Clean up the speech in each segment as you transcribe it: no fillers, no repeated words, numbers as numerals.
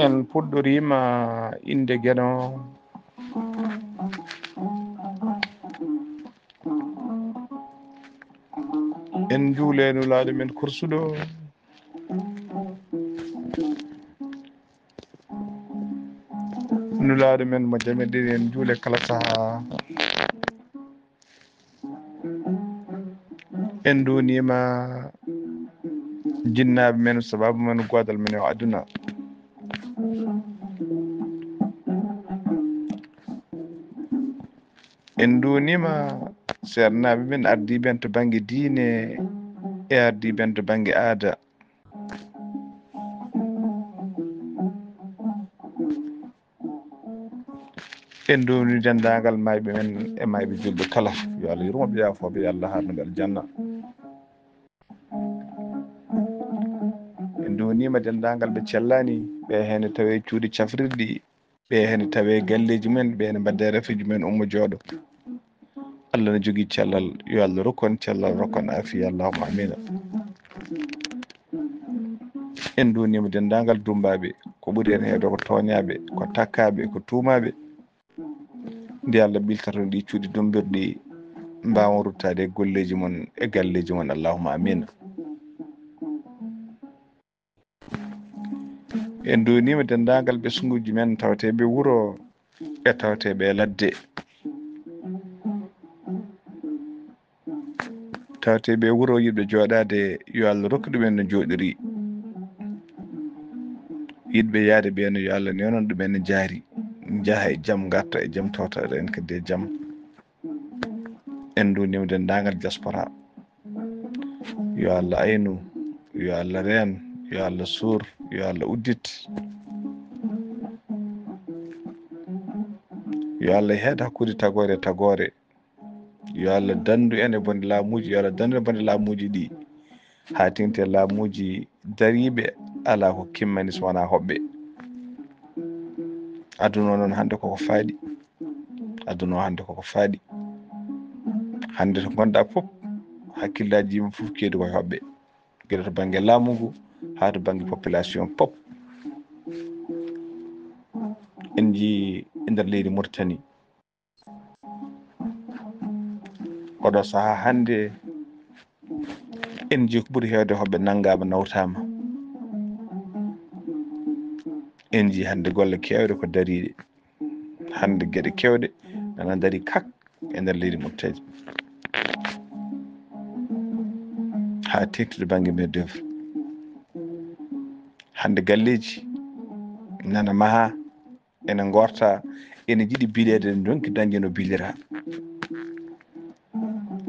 en puɗɗorima inde gueno en juule nulaɗo men kursuɗo nulaɗo men mo jameɗiri en juule kala saaha en dunima jinnaɓe men sababu men godal men o aduna en dunima sernaɓe men ardiɓen to banggue diine e ardiɓen to banggue aada en duni dendagal mayɓe men e mayɓe julɓe kala yo Allah yurmoɓe yafoɓe yo Allah harnuɓe aljanna en dunima dendagal ɓe cellani ɓe hene tawe cuuɗi cafrirɗi ɓe hene tawe galleji men ɓe hene mbadde rafiji men ummo jooɗo Allah ne jogui cellal yo Allah rokkon cellal rokkon afiya allahumma amina en dunima dendagal dumbaɓe ko ɓuuri hen heewde ko toñaɓe ko takkaɓe ko tuumaɓe nde Allah ɓiltaton ɗi cuuɗi dumbirɗi mbawa ruttade e golleji mon e galleji mon allahumma amina en dunima dendagal ɓesguji men tawateɓe wuuro e tawateɓe ladde tawateɓe wuuro yiɗɓe jooɗade yo Allah rokku ɗumen no jooɗiri yiɗɓe yaade ɓeno yo Allah newnan ɗumen no jaari jaaha e jaam garta e jaam tawta en kadi e jaam en dunima dendagal diaspora yo Allah aynu yo Allah reen yo Allah suur yo Allah uddit yo Allah heed hakkude tagore e tagore yo Allah dandu en e bonde laamuji yo Allah dandu en bonde laamuji ɗi ha tengti laamuji dariɓe ala ko kimmani so wona hoɓɓe aduna noon hande koko faaɗi aduna o hande koko faaɗi hande to gonɗa fof hakkillaji yimɓe fof keedi koye hoɓɓe gueɗe to banggue laamu ngu ha to banggue population pop en jii e nder leydi Mauritanie oɗo saaha hande en jii ko ɓuuri hewde hoɓɓe naggama nawtama en jii hande golle kewɗe ko dariɗe hande gueɗe kewɗe nana daari kak e nder leydi Mauritanie ha tengtude banggue main d'oeuvre hande galleji nana maaha ene gorta ene jiiɗi biɗede ne donki dañde no bilira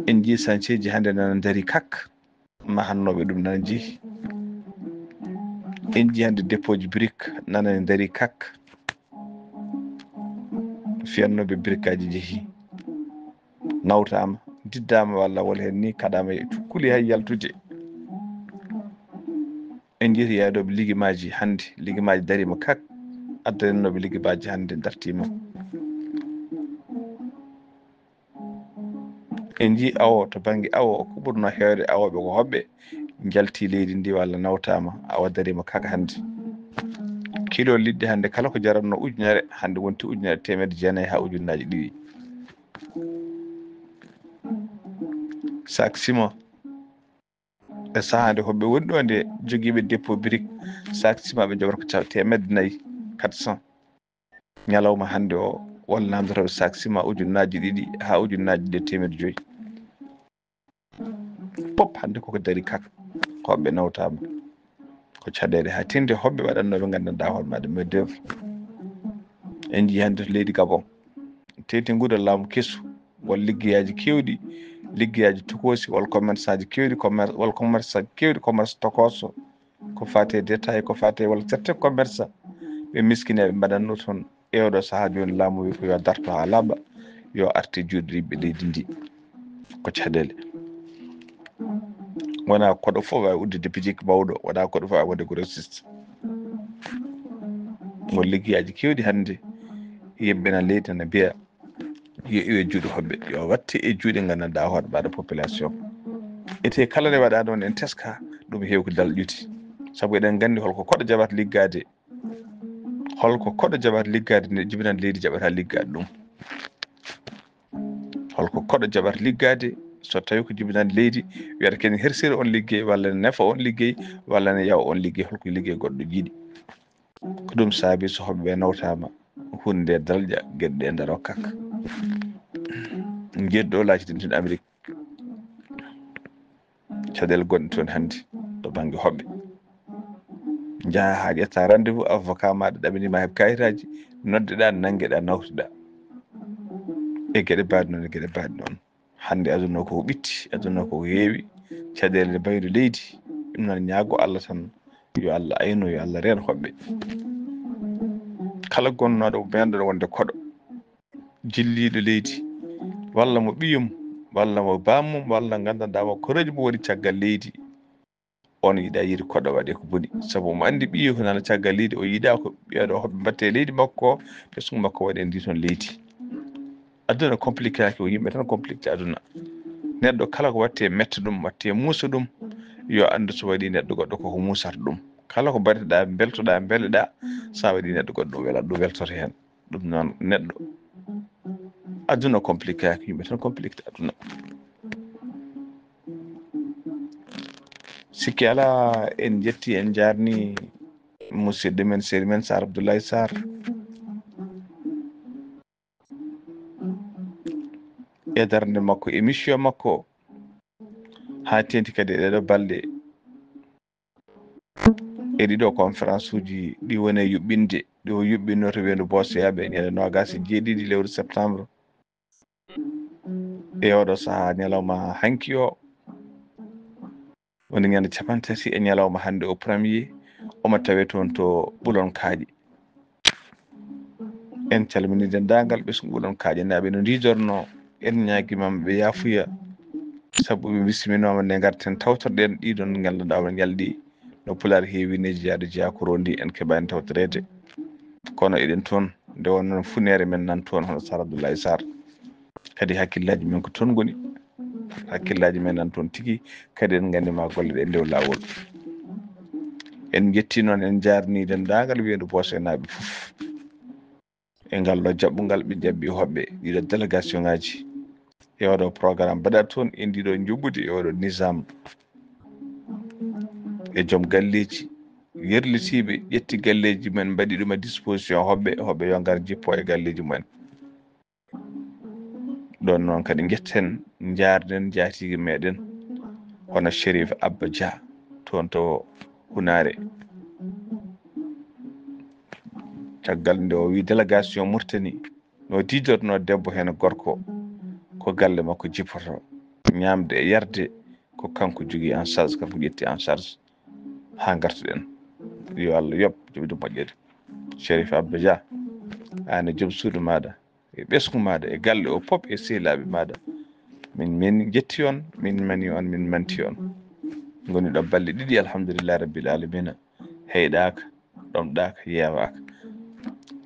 en jii chantier ji hande nana daari kak mahannoɓe ɗum nana jeehi en jii hande dépôt ji brique nana ne daari kak fiyannoɓe brique aji jeehi nawtama diddama walla wala hen ni kaɗama e cukkuli hay yaltude en jiiti yaadoɓe liguimaji hande liguimaji darima kak addannoɓe liguimaji hande dartima en jii awo to banggue awo ko ɓurno hewde awoɓe ko hoɓɓe jalti leydi ndi walla nawtama awa darima kak hande kilo liɗɗi hande kala ko jaratno ujunere hande wonti ujunere temedde jeenayyi ha ujunnaje ɗiɗi sac ciment e sahade hoɓɓe woni ɗo nde joguiɓe dépôt brique sac ciment ɓe jogata ko caw temedde nayyi 400 ñalawma hande o walla namdotoɓe sac ciment ujunnaje ɗiɗi ha ujunnaje ɗiɗi e temedde joyyi pop hande koko daari kak hoɓɓe nawtama ko caɗele ha tengti hoɓɓe waɗannoɓe gandanɗa hooremaɗe main d'oeuvre en jii hande to leydi Gabon tengti nguura laamu keesu won liggueyaji kewɗi liggueyaji tokosi wol commerçant ji kewɗi wol commerçant kewɗi commerce tokoso ko fate détail ko fate walla certains commerçant ɓe miskineɓe mbaɗanno toon ewɗo saaha joni laamu wi ko yo darto ha laaɓa yo arte juuɗe yimɓe leydi ndi ko caɗele wona koɗo fof wawi uddide bijik mawɗo wona koɗo fof wawi wonde grossiste ngol liggueyaji kewɗi hannde yimɓe na leydi nana mbiya yo iwe juuɗe hoɓɓe yo watte e juuɗe gandanɗa hoɗe mbaɗa population ete kala nde waɗa ɗon en teska ɗum heewi ko dalƴuti saabu eɗen gandi holko koɗo jaɓata liggade holko koɗo jaɓata liggade nde jibinan leydi jaɓata liggade ɗum holko koɗo jaɓata liggade so tawi ko jibinan leydi wiyata kene hersiri on liggey walla ne nafa on liggey walla ne yawa on liggey holko liggey goɗɗo jiiɗi ko ɗum saabi so hoɓɓeɓe nawtama hunde dalƴa gueɗe ɗe nder hokkaka gueɗɗo laaci ɗin toon Amérique caɗele gonɗe toon hannde to banggue hoɓɓe jaaha ha ƴetta rendez-vous avocat maɗa ɗaɓinima heeb kayitaji noddeɗa nangueɗa nawtuɗa e gueɗe mbaɗe noon e gueɗe mbaɗe noon hannde aduna o koko ɓitti aduna o koko heewi caɗele nde mbayno leydi ɗum noon ñaago Allah tan yo Allah ayno yo Allah reen hoɓɓe kala gonnoɗo meɗɗo wonde koɗo jilliɗo leydi walla mo ɓiyum walla mo bammum walla gandanɗa mo koroji mo woni caggal leydi on yiiɗa yiide koɗo waɗe ko boni saabu mo andi ɓiye ko nana caggal leydi o yiiɗa ko ɓiyeɗo hoɓe mbatte leydi makko ɓesgu makko waɗe ndi toon leydi aduna compliqué aki o yimɓe tan compliqué aduna neɗɗo kala ko watte metta ɗum watte muusa ɗum yo andu so waɗi neɗɗo goɗɗo koko musata ɗum kala ko mbaɗeɗa beltoɗa beleɗa sa waɗi neɗɗo goɗɗo welat ɗum weltoto hen ɗum noon neɗɗo aduna compliqué aki yimɓe tan compliqué aduna sikki ala en jetti en jarni musidɗo men seri men Sar Abdoulaye Sarr e darde makko émission makko ha tenti kadi e ɗeɗo balɗe e ɗiɗo conférence uji ɗi woni e yuɓɓinde ɗi o yuɓɓinno to wendu Bosoyaɓe ñande 27 lewru septembre e oɗo saaha ñalawma hanki o woni ñande 30 e ñalawma hande o premier omo tawe toon to ɓuulon kaaƴi en calmini dendagal ɓesgu ɓuulon kaaƴi naɓe no didorno en ñaguimaɓe ɓe yafuya saabu ɓe bisminoma nde garten tawtorɗen ɗiɗon ganduɗa oɗon ñalɗi no Pulaar heewineji yaade jakoro ndi en keeɓani tawtorede kono eɗen toon nde wonno funere men nan toon hono Sar Abdoulaye Sarr kadi hakkillaji men ko toon goni hakkillaji men nan toon tigui kadi en gandima golle ɗe ndew lawol en jetti noon en jarni dendagal wiyendu Boso naɓe foof e ngallo jaɓɓugal ɓe jaɓɓi hoɓɓe ɗiɗo délégation ngaji e oɗo programme mbaɗa toon e ndiɗo juɓɓudi e oɗo nisam e joom galleji yerlitiɓe ƴetti galleji men mbaɗi ɗum à disposition hoɓɓe yo ngar jippo e galleji mumen ɗon noon kadi jetten jarden jatigue meɗen hono Chérif Abba Dia toon to Hunare caggal nde o wi délégation Mauritanie no didorno debbo hen gorko ko galle makko jippoto ñamde e yarde ko kanko jogui en charge kanko ƴetti en charge ha gartuɗen yo Allah yob joɓde moƴƴere Chérif Abba Dia an e joom suudu maɗa e ɓesgu maɗa e galle o pop e sehilaɓe maɗa min jetti on min mani on min manti on goni ɗo balɗe ɗiɗi alhamdulillahi rabbil alamina heyɗaka ɗomɗaka yewaka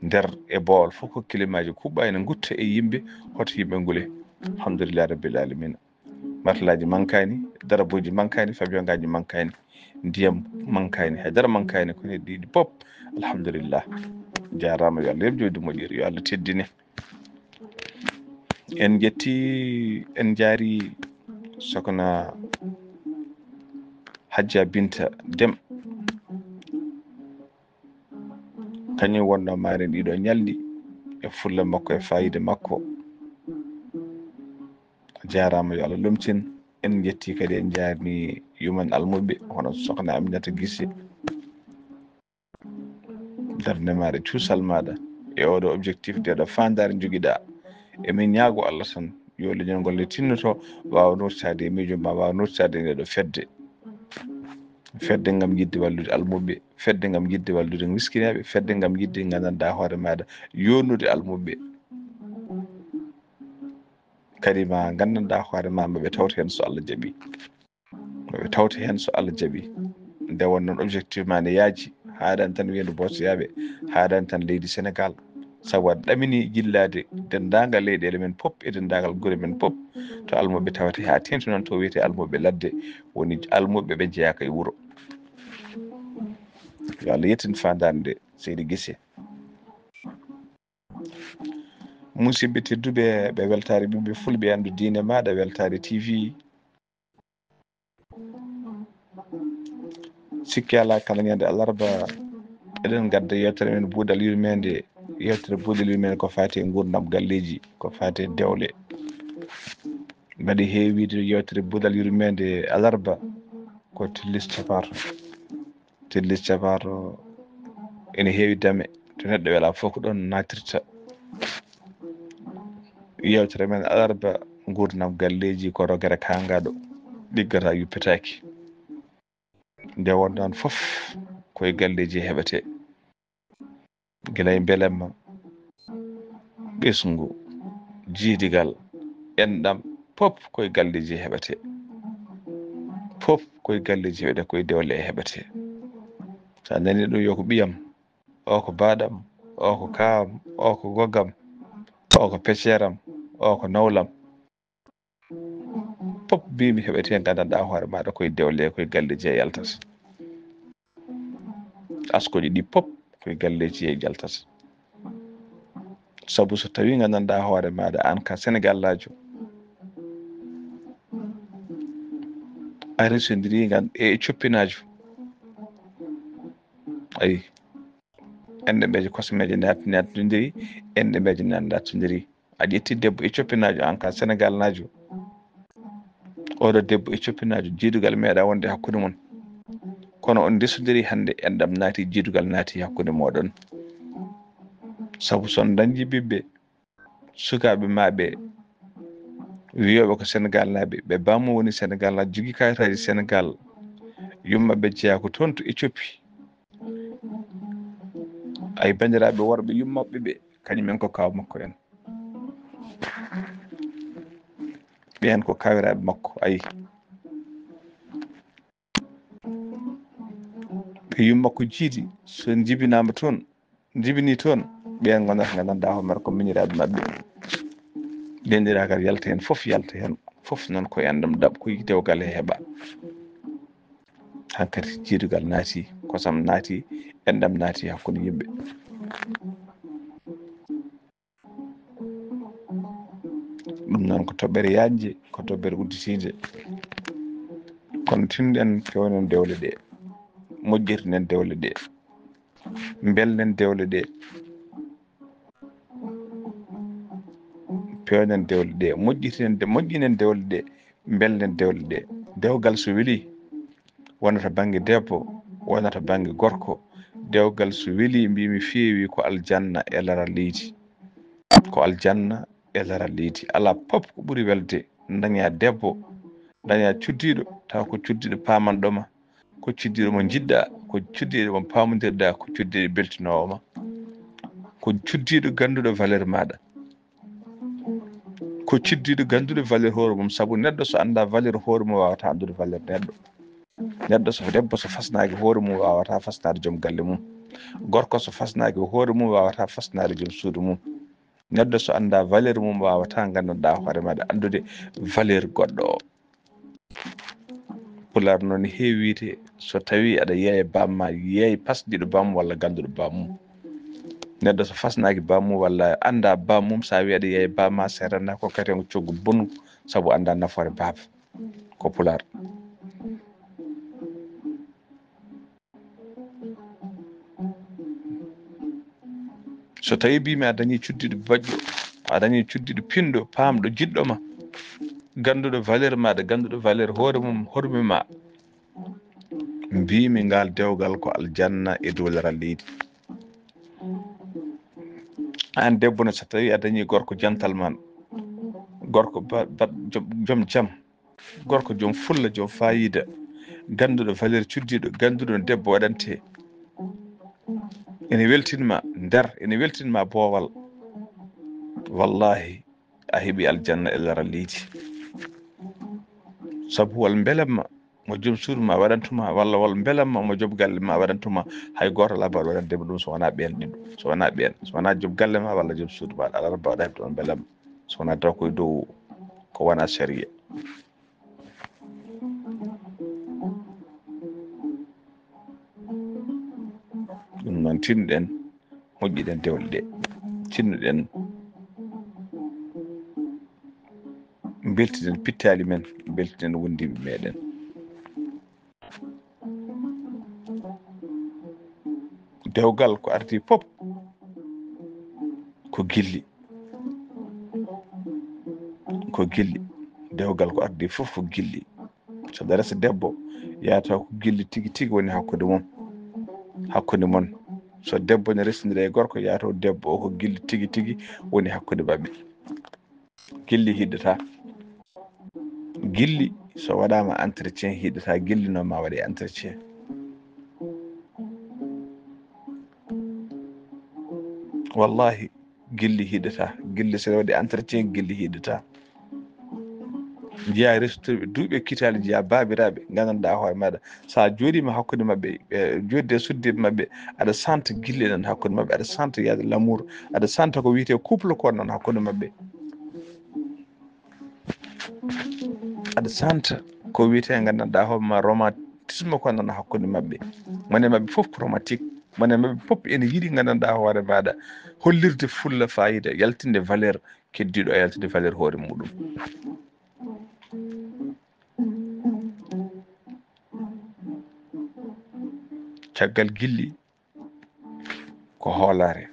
nder e Bowol fof ko kilimaji kuɓɓa ene gutta e yimɓe hoto yimɓe guule alhamdulillahi rabbil alamina matelaji mankani daraboji mankani fabion ngaji mankani ndiyam mankani haydara mankani kono heddi ɗiɗi pop alhamdulillah jarama yo Allah yoɓ joyde moƴƴere yo Allah teddine en jetti en jaari Sokhna Hadja Binta Deme kañum wonno maren ɗiɗo ñalɗi e fulla makko e fayida makko jarama yo Allah lomtin en jetti kadi en jarni yuman almuɓe hono Sokhna Aminata Guissé darde maɗa cuusal maɗa e oɗo objectif ndeɗo fandare joguiɗa emin ñaago Allah tan yo leñol golle tinnoto wawa nottade e miijo ma wawa nottade ndeɗo fedde fedde ngam yidde wallude almuɓe, fedde ngam yidde wallude miskinaɓe, fedde ngam yidde gandanɗa hoore maɗa yonude almuɓe, kadi ma gandanɗa hoore ma maɓe tawta hen so Allah jaaɓi, maɓe tawta hen so Allah jaaɓi. Nde won noon objectif ma ne yaaji, haɗani tan wiyendu Bosoyaɓe, haɗani tan leydi Sénégal, sabu aɗa ɗamini jillade dendagal leyɗele men pop e dendagal guure men pop to almuɓe tawate ha tengti noon to wiyete almuɓe ladde woni almuɓe ɓe jeeyaka e wuuro. yo Allah yettin fandade seydi Guissé. musidɓe tedduɓe ɓe weltare ɓiɓɓe fulɓe andu diine maɗa weltare TV, sikki ala kala ñande alarba eɗen gadda yewtere men buuɗal yurmede. Yewtere buuɗal yurmede ko fati e gurdam galleji, ko fati e dewle. mbaɗi heewide yewtere buuɗal yurmede alarba ko tillis capato. tillis capato ene heewi dame, to neɗɗo wela fof ko ɗon natirta. yewtere men alarba gurdam galleji ko rogere kangaɗo ɗiggata yuppetaki. nde wonɗon fof koye galleji heɓete, guilay belemma, ɓesgu, jiidigal, enɗam, pop koye galleji heɓete, pop koye galleji heɓete, koye dewle e heɓete. sa nani ɗum yo ko ɓiyam, o ko baɗam, o ko kawam, o ko goggam, o ko pecceram, o ko nawlam, pop mbimi heɓete hen gandanɗa hoore maɗa koye dewle koye galleji e yaltata. askoji ɗi pop koye galleji e jaltata. sabu so tawi gandanɗa hoore maɗa an ka Sénégallajo a resodiri gan e coppinajo, ayi enɗeɓeje kosmeje nattodiri, enɗeɓeje nattodiri. a ƴetti debbo e coppinajo an ka Sénégal najo, oɗo debbo e coppinajo jiidugal meeɗa wonde hakkude mon, kono on ndesodiri hande enɗam naati, jiidugal naati hakkude moɗon. sabu son dañji ɓiɓɓe sukaɓe maɓe wiyoɓe ko Sénégal naɓe, ɓe bammo woni Sénégal naɓe jogui kayitaji Sénégal, yummaɓe jeeya ko toon to Éthiopie. ay bandiraɓe worɓe yummaɓe ɓe kañumen ko kaw makko en, ɓen ko kawiraɓe makko. ayi ɓe yummakko jiidi so jibinama toon, jibini toon, ɓen gonata gandanɗa hoore ko miñiraɓe mabɓe. dendira kadi yalta hen foof, yalta hen foof noon ko endam daaɓ, ko dewgal he heeɓa. hankkadi jiidugal naati, kosam naati, enɗam naati hakkude yimɓe. ɗum noon ko toɓɓere yajje, ko toɓɓere udditide. kono tinɗen pewnen dewle ɗe, moƴƴirnen dewle ɗe, belnen dewle ɗe, pewnen dewle ɗe, moƴƴinen dewle ɗe, belnen dewle ɗe. dewgal so weeli wonata banggue debbo, wonata banggue gorko. dewgal so weeli mbimi feewi ko aljanna e laral leydi, ko aljanna e laral leydi. ala pop ko ɓuuri welde daña debbo, daña cuddiɗo, taw ko cuddiɗo pamanɗoma, ko cuddiɗo mo jiɗɗa, ko cuddiɗo mo pamodirɗa, ko cuddiɗo beltinowoma, ko cuddiɗo ganduɗo valeur maɗa, ko cuddiɗo ganduɗo valeur hoore mum. saabu neɗɗo so anda valeur hoore mum wawata andude valeur neɗɗo. neɗɗo so debbo so fasnaki hoore mum wawata fasnade joom galle mum, gorko so fasnaki hoore mum wawata fasnade joom suudu mum. neɗɗo so anda valeur mum wawata gandanɗa hoore maɗa andude valeur goɗɗo o. pular noon heewi wiite so tawi aɗa yeeya bamma, yeey pasdiɗo bamum walla ganduɗo bamum. neɗɗo so fasnaki bamum walla anda bamum, sa wi aɗa yeeya bamma serana ko kadi ko coggu bongu, saabu anda nafoore baba, ko pular. so tawi mbimi a dañi cuddiɗo bajjo, a dañi cuddiɗo pinɗo, pamɗo, jiɗɗoma, ganduɗo valeur maɗa, ganduɗo valeur hoore mum, hormima, mbimi ngal dewgal ko aljanna e dow laral leydi. an debbo no so tawi a dañi gorko jantal man, gorko joom jaam, gorko joom fulla, joom fayida, ganduɗo valeur cuddiɗo ganduɗo debbo waɗante ene weltinma nder ene weltinma boowal wallahi a heeɓi aljanna e laral leydi sabu wal belamma mo joom suudu ma waɗantuma walla wal belamma mo joom galle ma waɗantuma hay goto ala mbaɗa waɗandema ɗum so wona ɓen ɗiɗo so wona ɓen so wona joom galle ma walla joom suudu ma ala mbaɗa heɓde on belamma so wona taw koye dow ko wona sharia ɗum noon tinnuɗen moƴƴiɗen dewle ɗe tinnuɗen beltiden pittali men beltiden wondiɓe meɗen dewgal ko arti fof ko gilli dewgal ko ardi fof ko gilli so ɗa resa debbo yataw ko gilli tigui tigui woni hakkude mon so debbo ne resindira e gorko yataw debbo o ko gilli tigui tigui woni hakkude mabɓe gilli hiddata gilli so waɗama entretien hiddata gilli noon ma waɗe entretien wallahi gilli hiddata gilli so waɗi entretien gilli hiddata jiya resutoɓe duuɓi kitali jiya babiraɓe gandanɗa hoore maɗa sa jooɗima hakkude mabɓe jodde suddiɓe mabɓe aɗa santa gille nan hakkude mabɓe aɗa santa yaade l'amour aɗa santa ko wiyete couple ko nan hakkude mabɓe aɗa santa ko wiyete gandanɗa hoorema romantisme ko nan hakkude mabɓe mone mabɓe foof ko romantique mone mabɓe foof ene yiiɗi gandanɗa hoore maɗa hollirde fulla fayida yaltinde valeur keddiɗo e yaltinde valeur hoore muɗum caggal gilli ko hoolare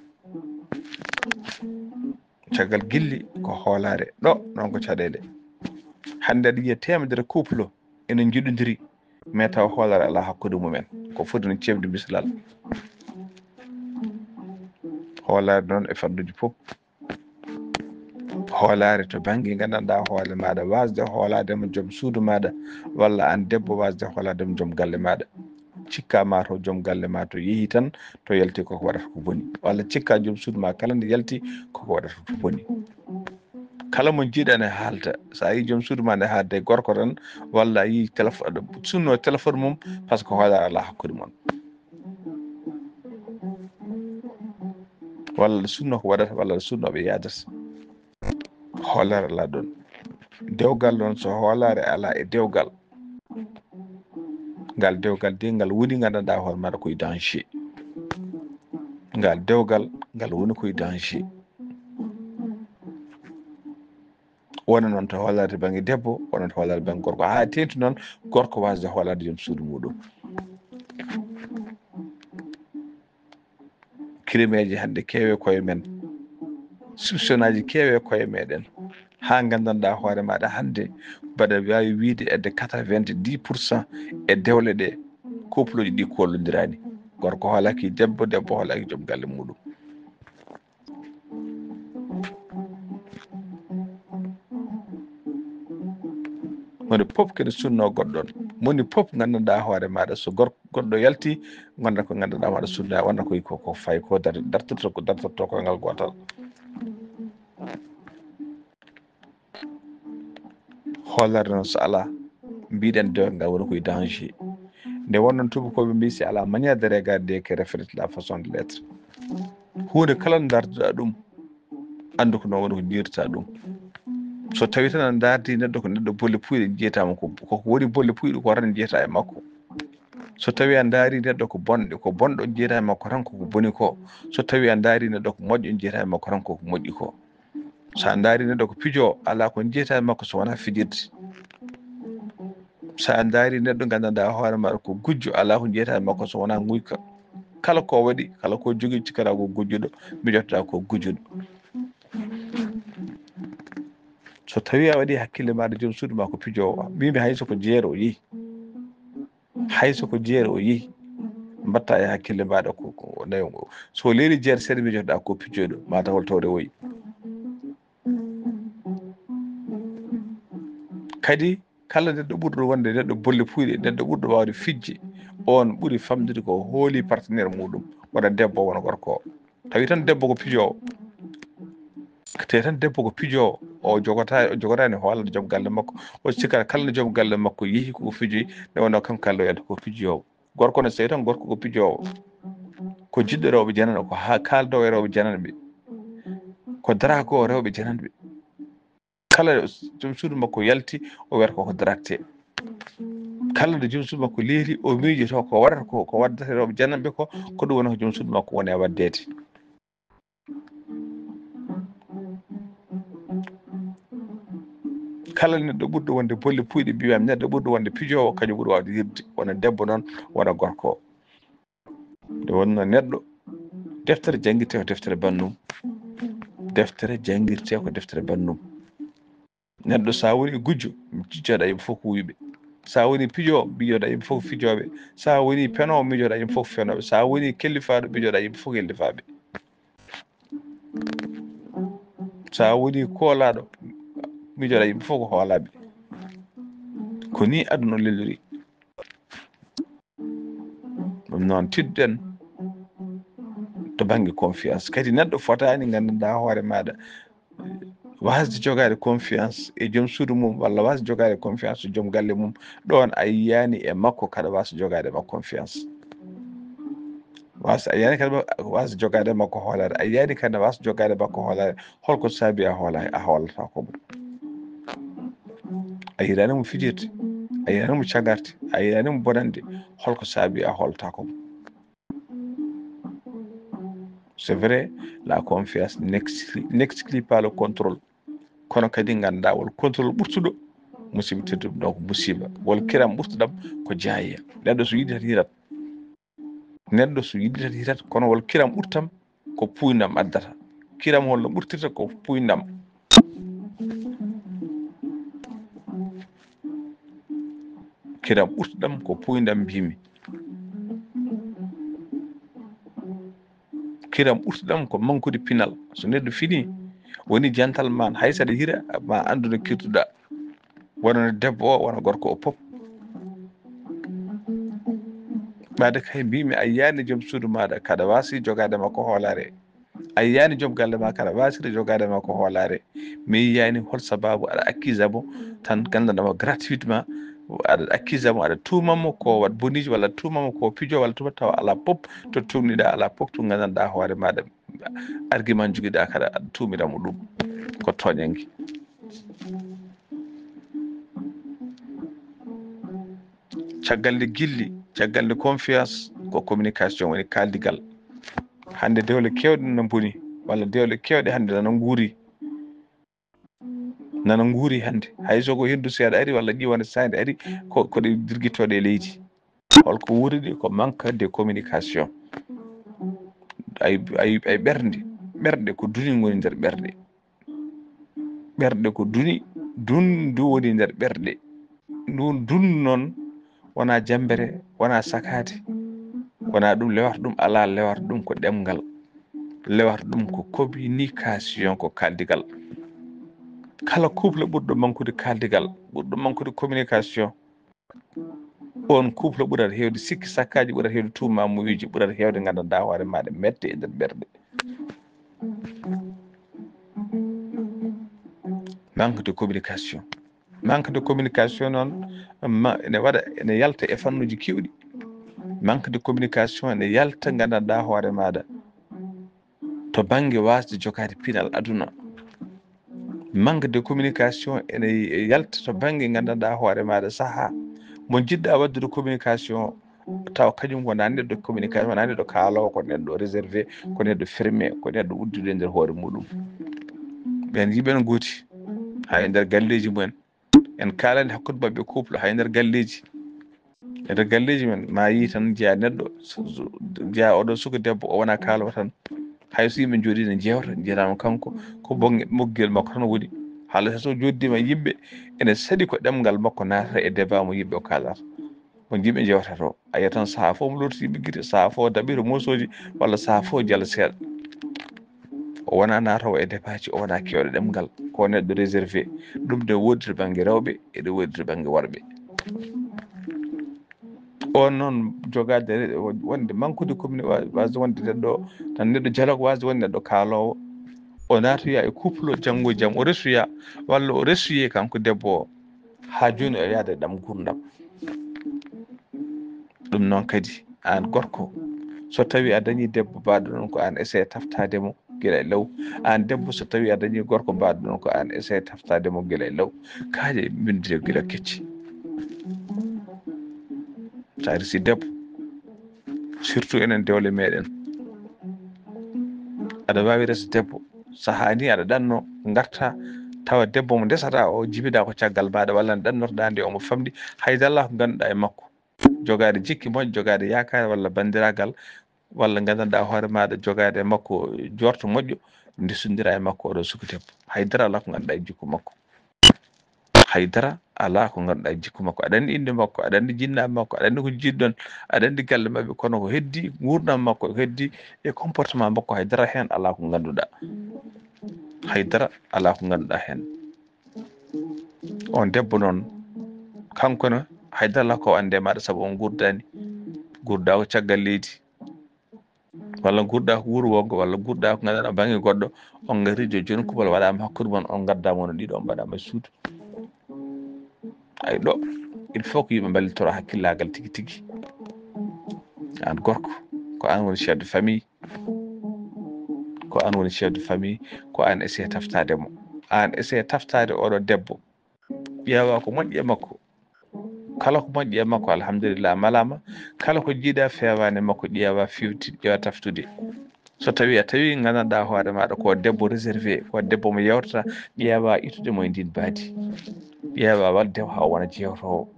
caggal gilli ko hoolare ɗo non ko caɗele hande aɗa yiya temedere couple ene jiɗodiri mais taw hoolare ala hakkude mumen ko foti no cefde bisalal hoolare noon e fannuji fof hoolare to banggue gandanɗa hoole maɗa wasde hooladema joom suudu maɗa walla an debbo wasde hooladema joom galle maɗa cikkama to joom galle ma to yeehi tan to yalti koko waɗata ko boni walla cikka joom suudu ma kala nde yalti koko waɗata ko boni kala mo jiiɗa ne haalta sa yi joom suudu ma nde haalde gorko tan walla a yi téléphone sunno téléphone mum par ce que hoolare ala hakkude mon walla sunno ko waɗata walla sunnoɓe yadata hoolare ala ɗon dewgal noon so hoolare ala e dewgal ngal dewgal de ngal woni gandanɗa hoore maɗa koye danger ngal dewgal ngal woni koye danger wona noon to hoolade banggue debbo wona to hoolade banggue gorko ha tengti noon gorko wasde hoolade joom suudu muɗum kirimeji hande keewe koye men soupçon aji keewe koye meɗen ha gandanɗa hoore maɗa hande mbaɗa wawi wiide edde 90% e dewle ɗe couple uji ɗi kollodirani gorko hoolaki debbo debbo hoolaki joom galle muɗum moni pop kene sunno goɗɗon moni pop gandanɗa hoore maɗa so goɗɗo yalti gonda ko gandanɗa maɗa sunna wonda koy ko fay ko dartorto koyngal gotal hoolare noon so ala mbiɗen dewgal ngal woni koye danger nde wonnon tubakoɓe mbi si ala manière de regarder que reflète la façon de l'être hunde kala no darduɗa ɗum andu ko noon woni ko jirta ɗum so tawi tan a dardi neɗɗo ko neɗɗo bolle puyɗe jeytama koko woni bolle puyɗe ko tan jeyta e makko so tawi a daari neɗɗo ko bonɗe ko bonɗo jeyta e makko tan koko boni ko so tawi a daari neɗɗo ko moƴƴo jeyta e makko tan koko moƴƴi ko so a daari neɗɗo ko pijo ala ko jeyta e makko so wona fijirde sa daari neɗɗo gandanɗa hoore maɗa ko gujjo ala ko jeyta e makko so wona guyka kala ko waɗi kala ko jogui cikkata ko gujjuɗo mijottoɗa ko gujjuɗo so tawi a waɗi hakkille maɗa joom suudu ma ko pijowo mbimi hayso ko jeere o yeehi hayso ko jeere o yeehi mbatta e hakkille maɗa ko nayi so leeli jeere seeɗa mijottoɗa ko pijoɗo mataw hol tawre woyi kadi kala neɗɗo ɓurɗo wonde neɗɗo bolle puyɗe neɗɗo ɓurɗo wawde fijje on ɓuri famdude ko hooli partenaire muɗum wona debbo wona gorko tawi tan debbo ko pijowo te tan debbo ko pijowo o jogotani hoolade joom galle makko o sikkata kala no joom galle makko yeehi koko fijoyi nde wonno kanko kala wiyata ko pijowo gorko ne so tawi tan gorko ko pijowo ko jiɗɗo rewɓe janano ko ha kaldowo e rewɓe jananɓe ko darago rewɓe jananɓe kala joom suudu makko yalti o wiyata koko daracte kala nde joom suudu makko leeli o miijoto ko waɗata ko waddata rewɓe jananɓe ko ɗum woni ko joom suudu makko woni e waddede kala neɗɗo ɓurɗo wonde bolle puyɗe mbiyami neɗɗo ɓurɗo wonde pijowo kañum ɓuuri wawde yirde wona debbo noon wona gorko nde wonno neɗɗo deftere jangguirte ko deftere bannum deftere jangguirte ko deftere bannum neɗɗo sa woni gujjo jijjoɗa yimɓe fof ko wuyɓe sa woni pijowo mbijoɗa yimɓe fof fijoɓe sa woni penowo mijoɗa yimɓe fof fenoɓe sa woni kellifaɗo mbijoɗa yimɓe fof kellifaɓe sa woni koolaɗo mijoɗa yimɓe fof ko hoolaɓe ko ni aduna o lellori ɗum noon tidden to banggue confiance kadi neɗɗo fotani gandanɗa hoore maɗa wasde jogade confiance e joom suudu mum walla wasde jogade confiance e joom galle mum ɗon a yiyani e makko kada wasde jogade makko confiance a yiyani kadi wasde jogade makko hoolare a yiyani kadi wasde jogade makko hoolare holko saabi a hoolata komo a yiranimo fijirde a yiranimo cagarte a yiranimo bonande holko saabi a hoolata komo c'est vrai la confiance n'exclut pas le contrôle kono kadi ganduɗa wol contrôle ɓurtuɗo musidɓe tedduɓe ɗo ko musiba wol kiram ɓurtuɗam ko jaayiya neɗɗo so yiɗi tan hiirat neɗɗo so yiɗi tan hiirat kono wol kiram ɓurtam ko puynam addata kiram holno ɓurtirta ko puynam kiram ɓurtuɗam ko puynam mbimi kiram ɓurtuɗam ko mankude pinal so neɗɗo fini woni jantal man hay saɗa hira ma andu no kirtuɗa wonano debbo o wona gorko o pop ɓade kay mbimi a yiyani joom suudu maɗa kaɗa wasi jogade makko hoolare a yiyani joom galle ma kaɗa wasiri jogade makko hoolare mi yiyani hol sababu aɗa akkisamo tan gandanɗamo gratuitement aɗa akkisamo aɗa tumamo ko wat boniji walla tumamo ko pijo walla tuma tawa ala pop to tumniɗa ala pop to gandanɗa hoore maɗa argument joguiɗa kada aɗa tumiramo ɗum ko toñangui caggal nde gilli caggal nde confiance ko communication woni kaldigal hande dewle kewɗe no boni walla dewle kewɗe hande nana nguuri hande hayso ko hendu seeɗa ari walla ƴiwande sade ari koɗe dirguittoɗe e leydi holko wuuri ɗi ko manque de communication ay ɓerɗe ko duni goni nder ɓerɗe ko duni dundu woni nder ɓerɗe dundu noon wona jambere wona sakate wona ɗum lewata ɗum ala lewata ɗum ko ɗemgal lewata ɗum ko communication ko kaldigal kala couple ɓurɗo mankude kaldigal ɓurɗo mankude communication on couple ɓurata hewde sikki sakkaji ɓurata hewde tumamuji ɓurata hewde gandanɗa hoore maɗa mette e nder ɓerɗe manque de communication noon ene waɗa ene yalta e fannuji kewɗi manque de communication ene yalta gandanɗa hoore maɗa to banggue wasde jogade piinal aduna manque de communication ene yalta to banggue gandanɗa hoore maɗa saaha mo jiɗɗa waddude communication taw kañum wona neɗɗo communication wona neɗɗo kaalowo ko neɗɗo réservé ko neɗɗo fermé ko neɗɗo uddude e nder hoore muɗum ɓen yiɓen gooti ha e nder galleji mumen en kalani hakkude mabɓe couple hay nder galleji men ma yi tan jeeya neɗɗo jeeya oɗo suka debbo o wona kaalowo tan hayso yimɓe jooɗi ne jewta jiyatama kanko ko moggel makko tan woni haala so joddima yimɓe ene saaɗi ko ɗemgal makko natata e débat mo yimɓe o kalata mo yimɓe jewtata o a yiyat tan saaha fof mo lorti yimɓe guite saaha fof daɓɓita mosoji walla saaha fof jala seeɗa o wona natawo e dépaji o wona kewɗo ɗemgal ko neɗɗo réservé ɗum de wodi to banggue rewɓe eɗe wodi to banggue worɓe on noon jogade wonde manqude commune wasde wonde neɗɗo tan neɗɗo dialogue wasde wonde neɗɗo kaalowo o natoya e couple o janggo e jaam o resuya walla o resuye kanko debbo o ha joni o yaada e ɗam gurdam ɗum noon kadi an gorko so tawi a dañi debbo mbaɗo ɗon ko an essaye taftademo guila e law an debbo so tawi a dañi gorko mbaɗo ɗon ko an essaye taftademo guila e law kaaje mindire guila kecci sa resi debbo surtout enen dewle meɗen aɗa wawi resa debbo saaha ni aɗa ɗanno garta tawa debbo mo ndesata o jibida ko caggal maɗa walla nde ɗannotoɗa nde omo famɗi haydallah ko ganduɗa e makko jogade jikki moƴƴo jogade yakare walla bandiragal walla gandanɗa hoore maɗa jogade e makko jorto moƴƴo ndesodira e makko oɗo suka debbo haydara ala ko ganduɗa e jikku makko haydara ala ko ganduɗa e jikku makko aɗa andi inde makko aɗa andi jinnaɓe makko aɗa andi ko jiɗɗon aɗa andi galle mabɓe kono ko heddi gurdam makko heddi e comportement makko haydara hen ala ko ganduɗa haydara ala ko ganduɗa hen on debbo noon kankone haydara ala ko ande maɗa saabu on gurdani gurda ko caggal leydi walla gurɗa ko wuuro wongo walla gurɗa ko ganduɗa banggue goɗɗo on gari joni kubal waɗama hakkude moon on gaddama no ɗiɗo on mbaɗama e suudu ay ɗo il faut ko yimɓe ballitoro hakkillagal tigui tigui an gorko ko an woni chef de famille ko an woni chef de famille ko an essaye taftademo an essaye taftade oɗo debbo ƴeewa ko moƴƴi e makko kala ko moƴƴi e makko alhamdulillah malama kala ko jiiɗa fewani makko ƴeewa fewti ƴeewa taftude so tawi a tawi gandanɗa hoore maɗa ko debbo réservé ko debbo mo yewtata ƴeewa ittudemo e ndin baadi ƴeewa wadde ha wona jewtowo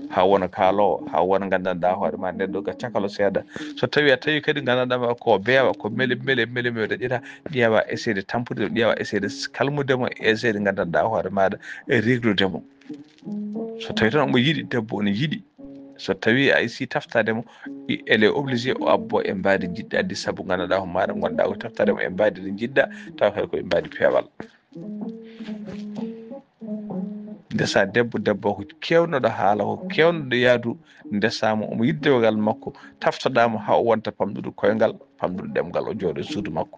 ha wona kaalowo ha wona gandanɗa hoore ma neɗɗo ga cakalo seeɗa so tawi a tawi kadi gandanɗama ko beewa ko mele daƴƴata ƴeewa essaye de tampude ƴeewa essaye de kalmudemo essaye de gandanɗa hoore maɗa e regludemo so tawi tan omo yiiɗi debbo ene yiiɗi so tawi a isi taftademo elle obligé o abbo e mbadi jiɗɗi addi saabu gandanɗa ko maɗa gonɗa ko taftademo e mbadi ndi jiɗɗa tawa kadi koye mbadi peewal ndesa debbo ko kewnoɗo haala ko kewnoɗo yaadu ndesama omo yiɗi dewgal makko taftoɗamo ha o wonta famɗude koyngal famɗude ɗemgal o jooɗo e suudu makko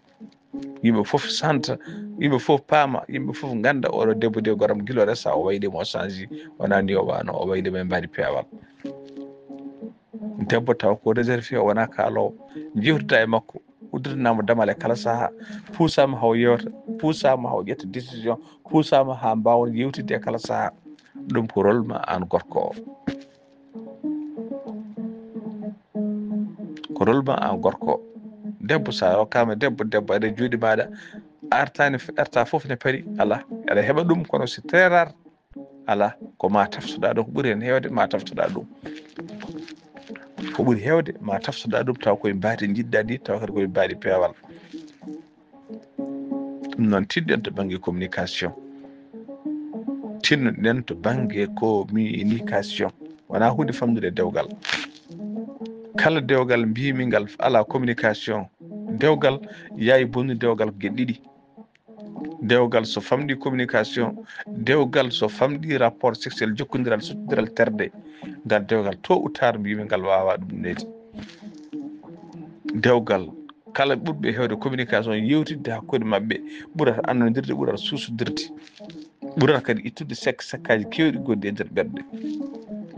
yimɓe foof santa yimɓe foof paama yimɓe foof ganda oɗo debbo de goram guila resa o waydemo o change wona ni o wano o waydemo e mbadi peewal debbo taw ko réservé o wona kaalowo jewtida e makko udditanamo damal e kala saaha puusama haw yewta puusama haw ƴetta décision puusama ha mbawon yewtidde e kala saaha ɗum ko rôle ma an gorko o ko rôle ma an gorko o debbo sa rokkama debbo aɗa juuɗe maɗa arta foof ne paari ala aɗa heeɓa ɗum kono c'est très rare ala ko ma taftoɗa ɗo ko ɓuuri hen hewde ma taftoɗa ɗum ko ɓuuri hewde ma taftoɗa ɗum taw koye mbadi jiɗɗa ndi taw kadi koye mbadi peewal ɗum noon tinɗen to banggue communication tinnoɗen to banggue communication wona hunde famdude dewgal kala dewgal mbimi ngal ala communication dewgal yayi bonnu dewgal ko gueɗe ɗiɗi dewgal so famɗi communication dewgal so famɗi rapport sexuel jokkodiral sottodiral terde ngal dewgal tôt ou tard mbimi ngal wawa ɗum nede dewgal kala ɓurɓe hewde communication yewtidde hakkude mabɓe ɓurata annodirde ɓurata susodirde ɓurata kadi ittude sekkaji kewɗi gonɗi e nder ɓerɗe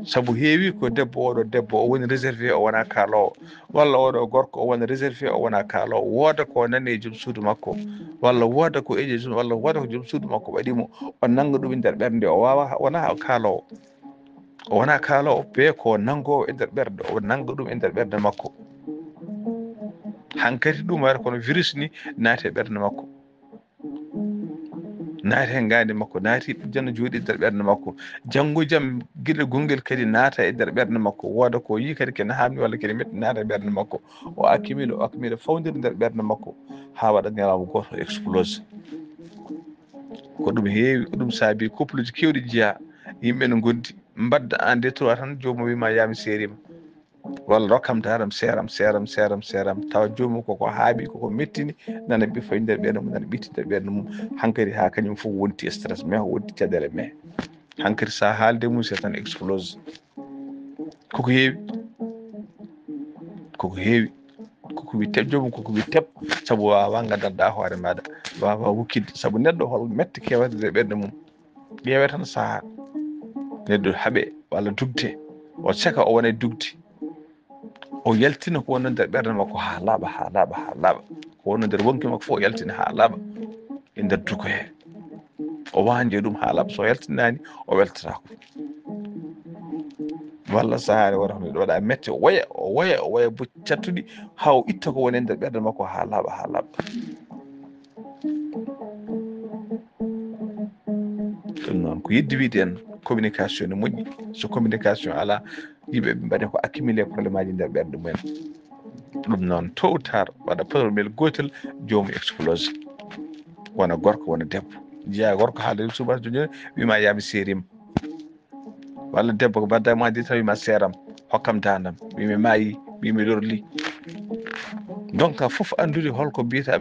saabu heewi ko debbo oɗo debbo o woni réservé o wona kaalowo walla oɗo gorko o wona réservé o wona kaalowo wooda ko nani e joom suudu makko walla wooda ko eji walla wooda ko joom suudu makko waɗimo o nanga ɗum e nder ɓernde o wawa wona kaalowo o wona kaalowo be ko nangowo e nder ɓerde o nanga ɗum e nder ɓerde makko hankkadi ɗum wayata kono virus ni naati e ɓerde makko naati hen gandi makko naati ɓijanno jooɗi e nder ɓerde makko janggo e jaam gueɗel gonguel kadi naata e nder ɓerde makko wooda ko yi kadi kene hammi walla kene metti naata e ɓerde makko o accumule fawodira nder ɓerde makko ha waɗa ñalawma goto explose ko ɗum heewi ko ɗum saabi couple uji kewɗi jeeya yimɓe ne gondi mbadda en détroit tan jomum wima yami serima walla rokkam daram seeram tawa joomum koko haaɓi koko mettini nana ɓifa e nder ɓernde mum nana ɓitti nder ɓernde mum hankkadi ha kañum fof wonti stress mais ko wonti caɗele mais hankkadi sa haalde mum c'est tan explose koko heewi koko wi teb joomum koko wi teb saabu wawa gandanɗa hoore maɗa wawa wukkidde saabu neɗɗo hol mette kewata nder ɓernde mum ƴeewe tan saaha neɗɗo haaɓe walla dugde o seka o wona e dugde o yaltina ko wonno nder ɓernde makko ha laaɓa ko wonno nder wonki makko fof o yaltina ha laaɓa e nder duko he o wanje ɗum ha laaɓa so yaltinani o weltatako walla sahani wona neɗɗo waɗa mette o woya bo cattuɗi ha o itta ko woni e nder ɓernde makko ha laaɓa ɗum noon ko yidde wiide en communication ne moƴƴi so communication ala yimɓe ɓe mbaɗe ko accumulé probléme aji nder ɓernde mumen ɗum noon tôt ou tard waɗa probléme gotel jomum explose wona gorko wona debbo jiiya gorko haalde subaka joni wima yami serima walla debbo ko baddama hadi taw wima seeram hokkam dandam wimi maayi wimi lorli donc fof andude holko mbiyata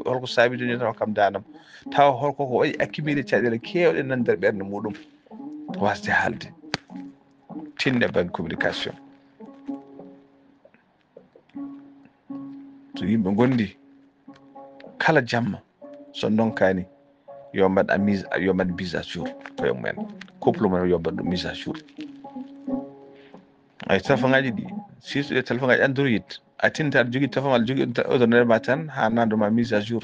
holko saabi joni tan hokkam dandam tawa holko ko waɗi accumulé caɗele kewɗe nan nder ɓernde muɗum wasde haalde tinne banggue communication so yimɓe gondi kala jamma so donkani yo mbaɗ mise à jour koye mumen couple mumen yo mbaɗ ɗum mise à jour ay téléphone ngaji ɗi surtout ɗe téléphone ngaji android a tinta aɗa jogui téléphone aɗa jogui ordinaire ma tan ha nanduma mise à jour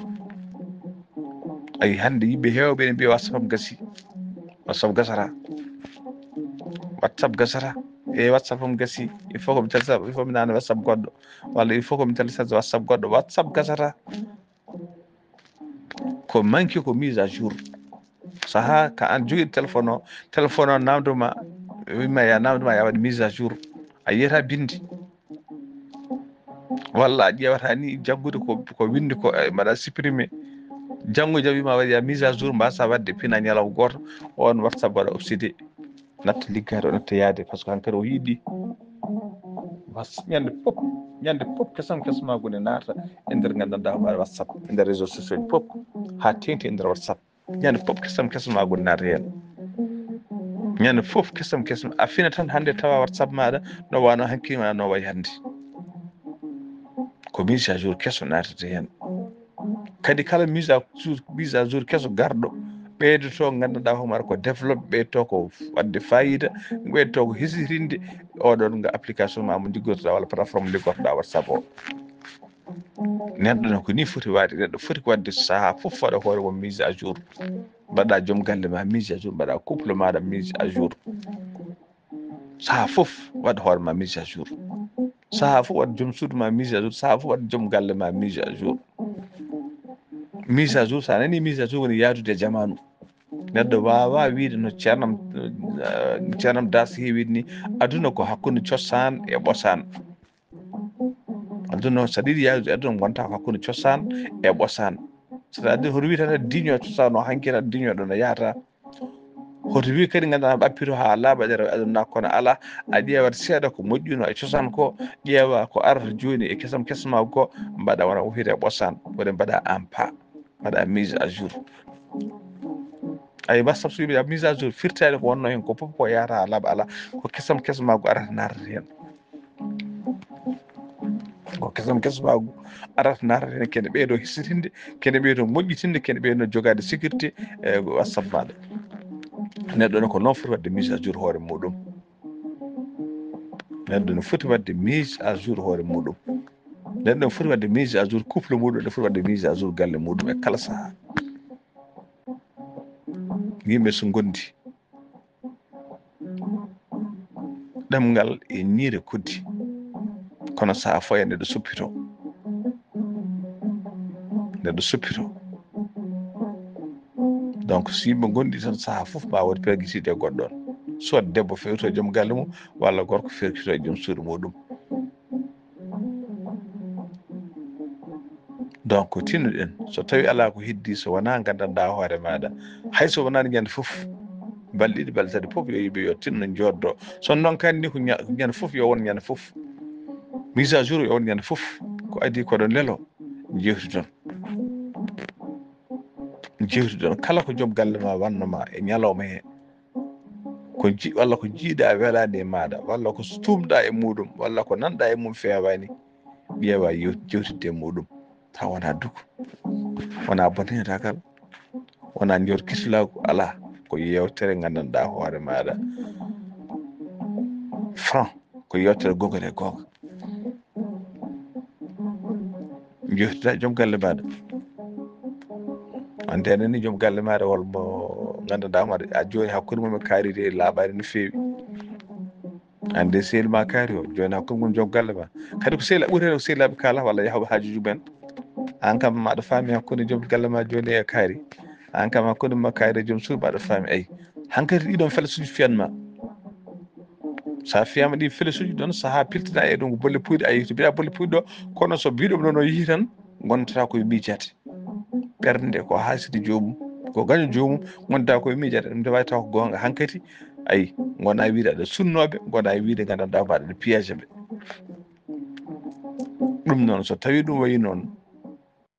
ay hande yimɓe hewɓe ne mbiya whatsapp gasi whatsapp gasata e whatsapp am gasi il faut komi télécharge il faut mi nana whatsapp goɗɗo walla il faut komi télécharge whatsapp goɗɗo whatsapp gasata ko manque ko mise à jour saaha ka an jogui téléphone o namdoma wima ya namdoma ya waɗ mise à jour a yiyata bindi walla a ƴewata ni jaggude ko windi ko mbaɗa supprimé janggo jam wima waɗi ya mise à jour mbasa wadde pina ñalawma goto on whatsapp waɗa obsédé natta liggade o natta yaade par ce que hankkadi o yiiɗi ñande fof kesam kesmagude naata e nder gandanɗa hoore whatsapp e nder réseau sociaux ji fof ha tengti e nder whatsapp ñande fof kesam magude naata hen ñande fof kesam a fina tan hande tawa whatsapp maɗa no wano hakkille no way hande ko mise à jour kesso natata hen kadi kala mise à jour kesso garɗo ɓeydoto gandanɗa hoore ko développe ɓeydoto ko wadde fayida ɓeydoto ko hisirinde oɗon nga application ma mo liggortoɗa walla plateforme liggortoɗa whatsapp o neɗɗo no ko ni foti waade neɗɗo foti ko wadde saaha fof waɗa hoore mum mise à jour mbaɗa joom galle ma mise à jour mbaɗa couple maɗa mise à jour saaha fof waɗa hoore ma mise à jour saaha fof waɗa joom suudu ma mise à jour saaha fof waɗa joom galle ma mise à jour mise à jour sa nani mise à jour woni yaadude e jamanu neɗɗo wawa wiide no ceernam das heewiri ni aduna ko hakkude cosaan e ɓosaan aduna saɗa yiiɗi yaadude aduna gonta ko hakkude cosaan e ɓosaan saɗa andi hoto wi tan diño cosaan o hanki tan diñoɗo no yaata hoto wi kadi ganduɗa ɓappito ha laaɓa ɗe rewa aduna kono ala a ƴeewat seeɗa ko moƴƴuno e cosaan ko ƴeewa ko arata joni e kesma ko mbaɗa wona ko wiyete ɓosaan woni mbaɗa en pas mbaɗa mise à jour ay whatsapp so wiɓe mise à jour firtade ko wonno hen ko foof ko yahata ha laaɓa ala ko kesma ko arata natata hen ko kesma arata natata hen kene ɓeydo hisitinde kene ɓeydo moƴƴitinde kene ɓeydo jogade sécurité e whatsapp maɗa neɗɗo ne ko noon foti wadde mise à jour hoore muɗum neɗɗo ne foti wadde mise à jour hoore muɗum neɗɗo ne foti wadde mise à jour couple muɗum ne foti wadde mise à jour galle muɗum e kala saaha yimɓe so gondi ɗemgal e ñiire koddi kono saaha foya neɗɗo soppito donc so yimɓe gondi tan saaha fof ma waɗi perguiside e goɗɗon soit debbo fewto e joom galle mum walla gorko fewtito e joom suudu muɗum donc tinnoɗen so tawi ala ko heddi so wona gandanɗa hoore maɗa hayso wonani ñande fof balɗe ɗiɗi balɗe tati fof yo yimɓe yo tinno joddo so noon kandi ni ko ñande fof yo won ñande fof mise à jour e on ñande fof ko adi koɗon lelo jewtuɗon jewtuɗon kala ko joom galle ma wannoma e ñalawma he ko walla ko jiiɗa welani e maɗa walla ko tumɗa e muɗum walla ko nanɗa e mum fewani ƴeewa jewtidde e muɗum taw wona dugu wona bonnedagal wona jewt kisilagu ala ko yewtere gandanɗa hoore maɗa franc ko yewtere gongol e gonga jewtida joom galle maɗa ande anani joom galle maɗa holmo gandanɗa hoore a joni hakkude mum e kaaride laaɓani no fewi ande sehil ma kaari o joni hakkude mum joom galle ma kadi ko sehil ɓuuri hen ko sehilaɓe kala walla yaahoɓe haajuji mumen an kam maɗa faami hakkude joom galle ma joni e kaari an kam hakkude ma kaari e joom suudu maɗa faami ayi hankkadi ɗiɗon felsuji fiyanma sa fiyama ɗi felsuji ɗon saaha piltina e ɗum ko bolle puyɗe ayi to mbiɗa bolle puyɗe ɗo kono so mbiɗomi ɗon o yeehi tan gontata koye miijate ɓernde ko haaside jomum ko gaño jomum gonda koye miijate ɗum wawi taw ko gonga hankkadi ayi gona wiide aɗa sunnoɓe gona wiide gandanɗa mbaɗa ɗe piége ɓe ɗum noon so tawi ɗum wayi noon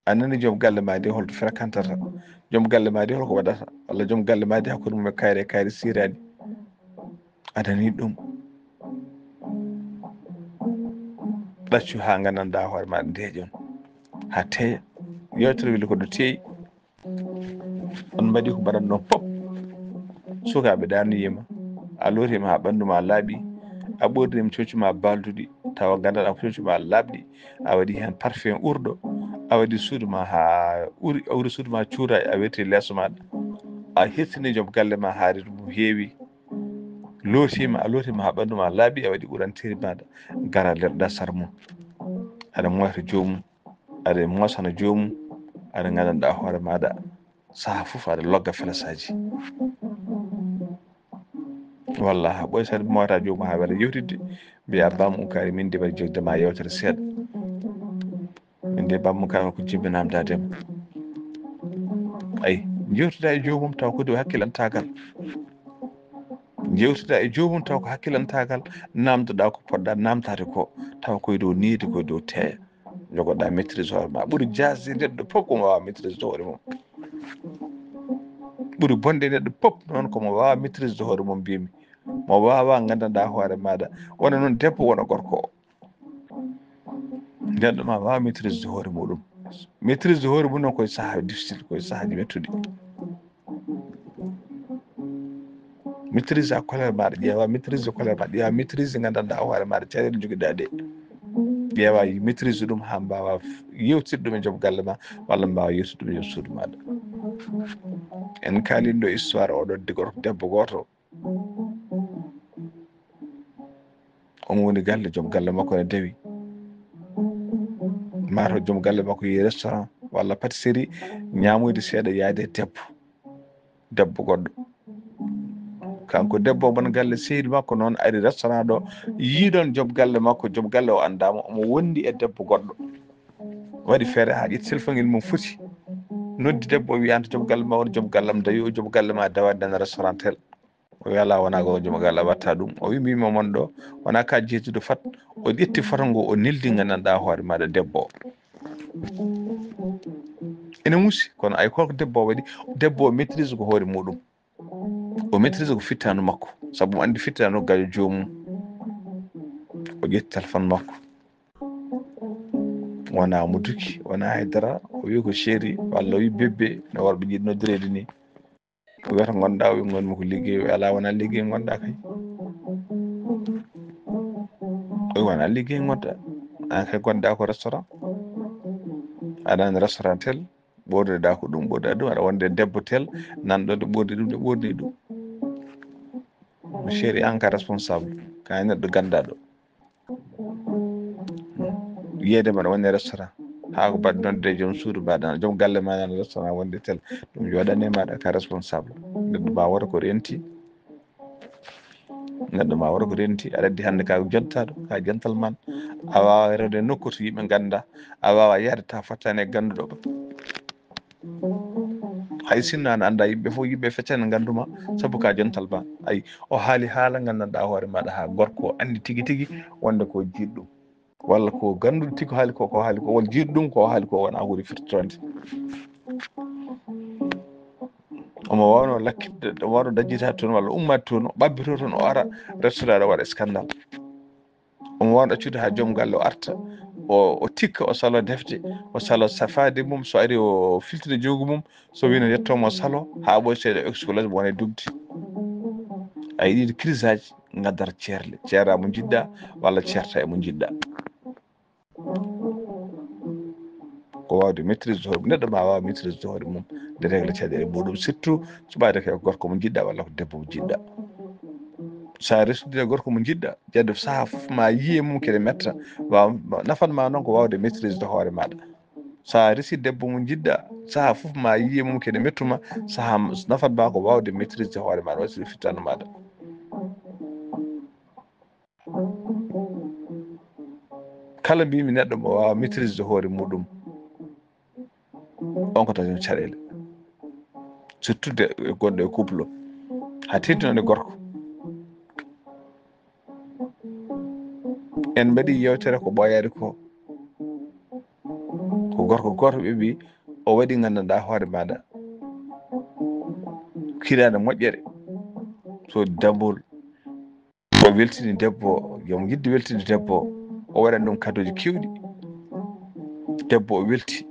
annani joom galle ma de holto fréquentata joom galle ma de holko waɗata walla joom galle ma de hakkude mum e kaari sirani adani ɗum ɗaccu ha gandanɗa hoore maɗa ndeeƴon ha teeya yewtere weli koɗo teeyi on mbaɗi ko mbaɗat noon pop sukaɓe ɗanoyima a lootima ha ɓanduma laaɓi a ɓornima coccuma balduɗi tawa gandanɗa ko coccuma laaɓɗi a waɗi hen parfum urɗo a waɗi suudu ma ha ɓuuri suudu ma cuura a weeti leeso maɗa a hettini joom galle ma haalide mum heewi lootima a lootima ha ɓandu ma laaɓi a waɗi ɓurantiri maɗa gara lerɗa sar mum aɗa moyta jomum aɗa mosana jomum aɗa gandanɗa hoore maɗa saaha foof aɗa logga felasaji walla ha ɓoy tan mowata jomum ha waɗa yewtidde mbiya bamum kaari min de mbaɗa jogdema yewtere seeɗa min de bamum kaari ko jimmi namdadema ayi jewtida e jomum taw ko dow hakkillantagal jewtida e jomum taw ko hakkillantagal namdoɗa ko poɗɗa namtade ko taw koye dow niide koye dow teeya jogoɗa maîtrise hoore ma ɓuuri jasde neɗɗo fof komo wawa maîtrise hoore mum ɓuuri bonde neɗɗo fof noon komo wawa maîtrise hoore mum mbimi mo wawa gandanɗa hoore maɗa wona noon debbo wona gorko o neɗɗo ma wawa maîtrise hoore muɗum maîtrise hoore mum noon koye saaha difficile koye saahaji mettuɗi maîtrise a colére maɗa ƴeewa maîtrise colére maɗa ƴeewa maîtrise gandanɗa hoore maɗa caɗele joguiɗa ɗe ƴeewa maîtrise ɗum ha mbawa yewtide ɗum e joom galle ma walla mbawa yewtide ɗum e joom suudu maɗa en kalino histoire oɗo debbo goto omo woni galle joom galle makko ne dewi mataw joom galle makko yi restaurant walla pâtisserie ñamoyde seeɗa yaade debbo goɗɗo kanko debbo mon galle sehil makko noon ari restaurant ɗo yiiɗon joom galle makko joom galle o andama omo wondi e debbo goɗɗo waɗi feere ha ƴetti téléphone mum foti noddi debbo o wiyanta joom galle ma woni joom gallam dawi o joom galle ma dawade nana restaurant tel o wi ala wona ko joom galle watta ɗum o wi mbimo mon ɗo wona ka jeetuɗo fat o ƴetti photo ngo o neldi gandanɗa hoore maɗa debbo o ene muusi kono ay kolko debbo o waɗi debbo o maîtrise ko hoore muɗum o maîtrise ko fittanu makko saabu mo andi fittanu gaño jomum o ƴetti téléphone makko wona mo duki wona haydara o wi ko chéri walla o wi bébé no worɓe jiiɗi noddirede ni o wiyata gonɗa o wi gonmi ko liggey o wi ala wona liggey gonɗa kay o wi wona liggey gonɗa an kay gonɗa ko restaurant aɗani restaurant tel ɓorniɗa ko ɗum ɓorniɗa ɗum aɗa wonde debbo tel nanɗo nde ɓorni ɗum nde ɓorni ɗum chéri an ka responsable ka neɗɗo gandaɗo yiyede mbaɗa woni restaurant ha ko mbaɗ nodde joom suudu mbaɗa joom galle ma nana restaurant wonde tel ɗum joɗani maɗa ka responsable neɗɗo ma waɗa ko renti neɗɗo ma waɗa ko renti aɗa addi hande ka jontaɗo ka jantal man a wawa rewde nokku to yimɓe ganda a wawa yaade ta fottani e ganduɗo hay sinno an anda yimɓe fof yimɓe feccani ganduma saabu ka jontal ma ayi o haali haala gandanɗa hoore maɗa ha gorko o andi tigui tigui wonde ko jiɗɗo walla ko ganduɗo tigi ko haali ko haali ko walla jiiɗo ɗum ko haali ko wona huuri firtironde. omo wawno lakkitde wawno dajjita toon walla ummade toon o ɓabbito toon o ara restaurant o waɗa scandale. omo wawno accude ha joom galle o arta o tikka o salo defde o salo safade mum, so ari o filtide joggu mum, so wino yettomo salo ha ɓoy seeɗa explose mo wona dugde. a yiɗi crise aji gaddata ceerle, ceera mo jiɗɗa walla ceerta emo jiɗɗa. ko wawde maîtrise hoore neɗɗo ma wawa maîtrise hoore mum de règle caɗele muɗum, surtout suɓade ko gorko mo jiɗɗa walla ko debbo mo jiɗɗa. sa resudide gorko mo jiɗɗa jadde saaha fof ma yiye mum kede metta waw nafanma noon ko wawde maîtrise hoore maɗa. sa resi debbo mo jiɗɗa saaha fof ma yiye mum kede mettuma, saaha nafanma ko wawde maîtrise hoore maɗa wasde fittanu maɗa. kala mbimi neɗɗo mo wawa maîtrise hoore muɗum on ko tawi caɗele, surtout de gonɗo e couple o ha teddinode gorko. en mbaɗi yewtere ko ɓoyade ko gorko goto ɓe o waɗi gandanɗa hoore maɗa kirade moƴƴere so dambol o weltini debbo yomo yidde weltinde debbo o waɗani ɗum kadoji kewɗi. debbo o welti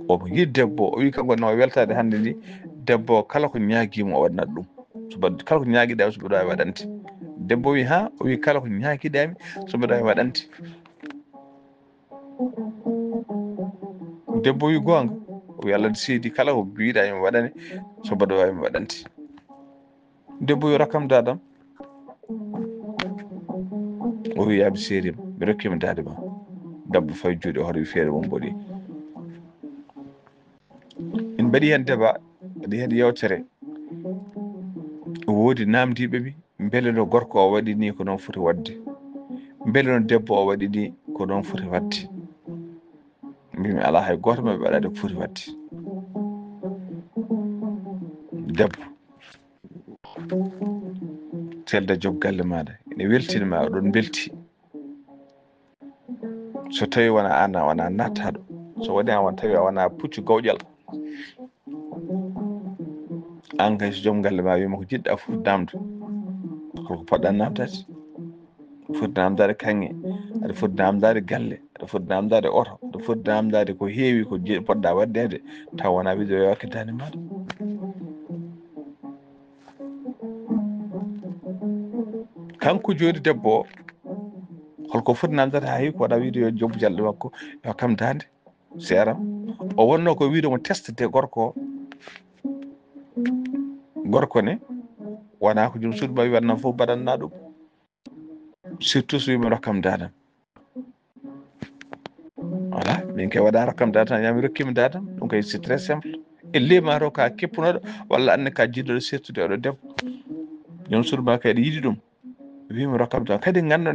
omo yiɗi debbo o wi kanko no weltade hande ni debbo kala ko ñaaguimo o waɗanat ɗum kala ko ñaaguiɗami so mbiɗa wawi waɗante. debbo wi ha o wi kala ko ñaaguiɗami so mbiɗa wawi waɗante. debbo wi gonga o wi Allah ne seedi kala ko mbiɗa mi waɗane so mbiɗa wawi mi waɗante. debbo wi rokkam dadam o wi yaami seerima mi rokkima dade ma. debbo fawi juuɗe hoto wi feere mum mboɗi. en mbaɗi hen débat waɗi hen yewtere woodi namdiɓeɓe beele no gorko o waɗi ni ko noon foti wadde, beele no debbo o waɗi ni ko noon foti wadde. mbimi ala hay goto mabɓe waɗade ko foti wadde. debbo telde joom galle maɗa ene weltinima oɗon belti, so tawi wona an a wona nattaɗo, so waɗi an tawi a wona puccu gawƴal, an kay so joom galle ma wima ko jiɗɗa foti namdo koko poɗɗa namdade. foti namdade kanŋe, aɗa foti namdade galle, aɗa foti namdade oto, aɗa foti namdade ko heewi ko poɗɗa waddede taw wona wiide yo wakkitade maɗa. kanko joni debbo o holko foti namdade ha heewi ko waɗa wiide yo jommu jalɗe makko yo hokkam dande seeram. o wonno ko wiidomo testete gorko gorko ne wona ko joom suudu ma wi waɗanam fof mbaɗanna ɗum, surtout so wima rokkam dadam. voilà min kay waɗa rokkam dada tan yami rokkima dadam, ɗum kay c'est très simple. elle ma to ka keppunoɗo walla anne ka jiɗɗoɗo settude oɗo debbo joom suudu ma kay ɗa yiiɗi ɗum wima rokkam dada. kadi ganduɗa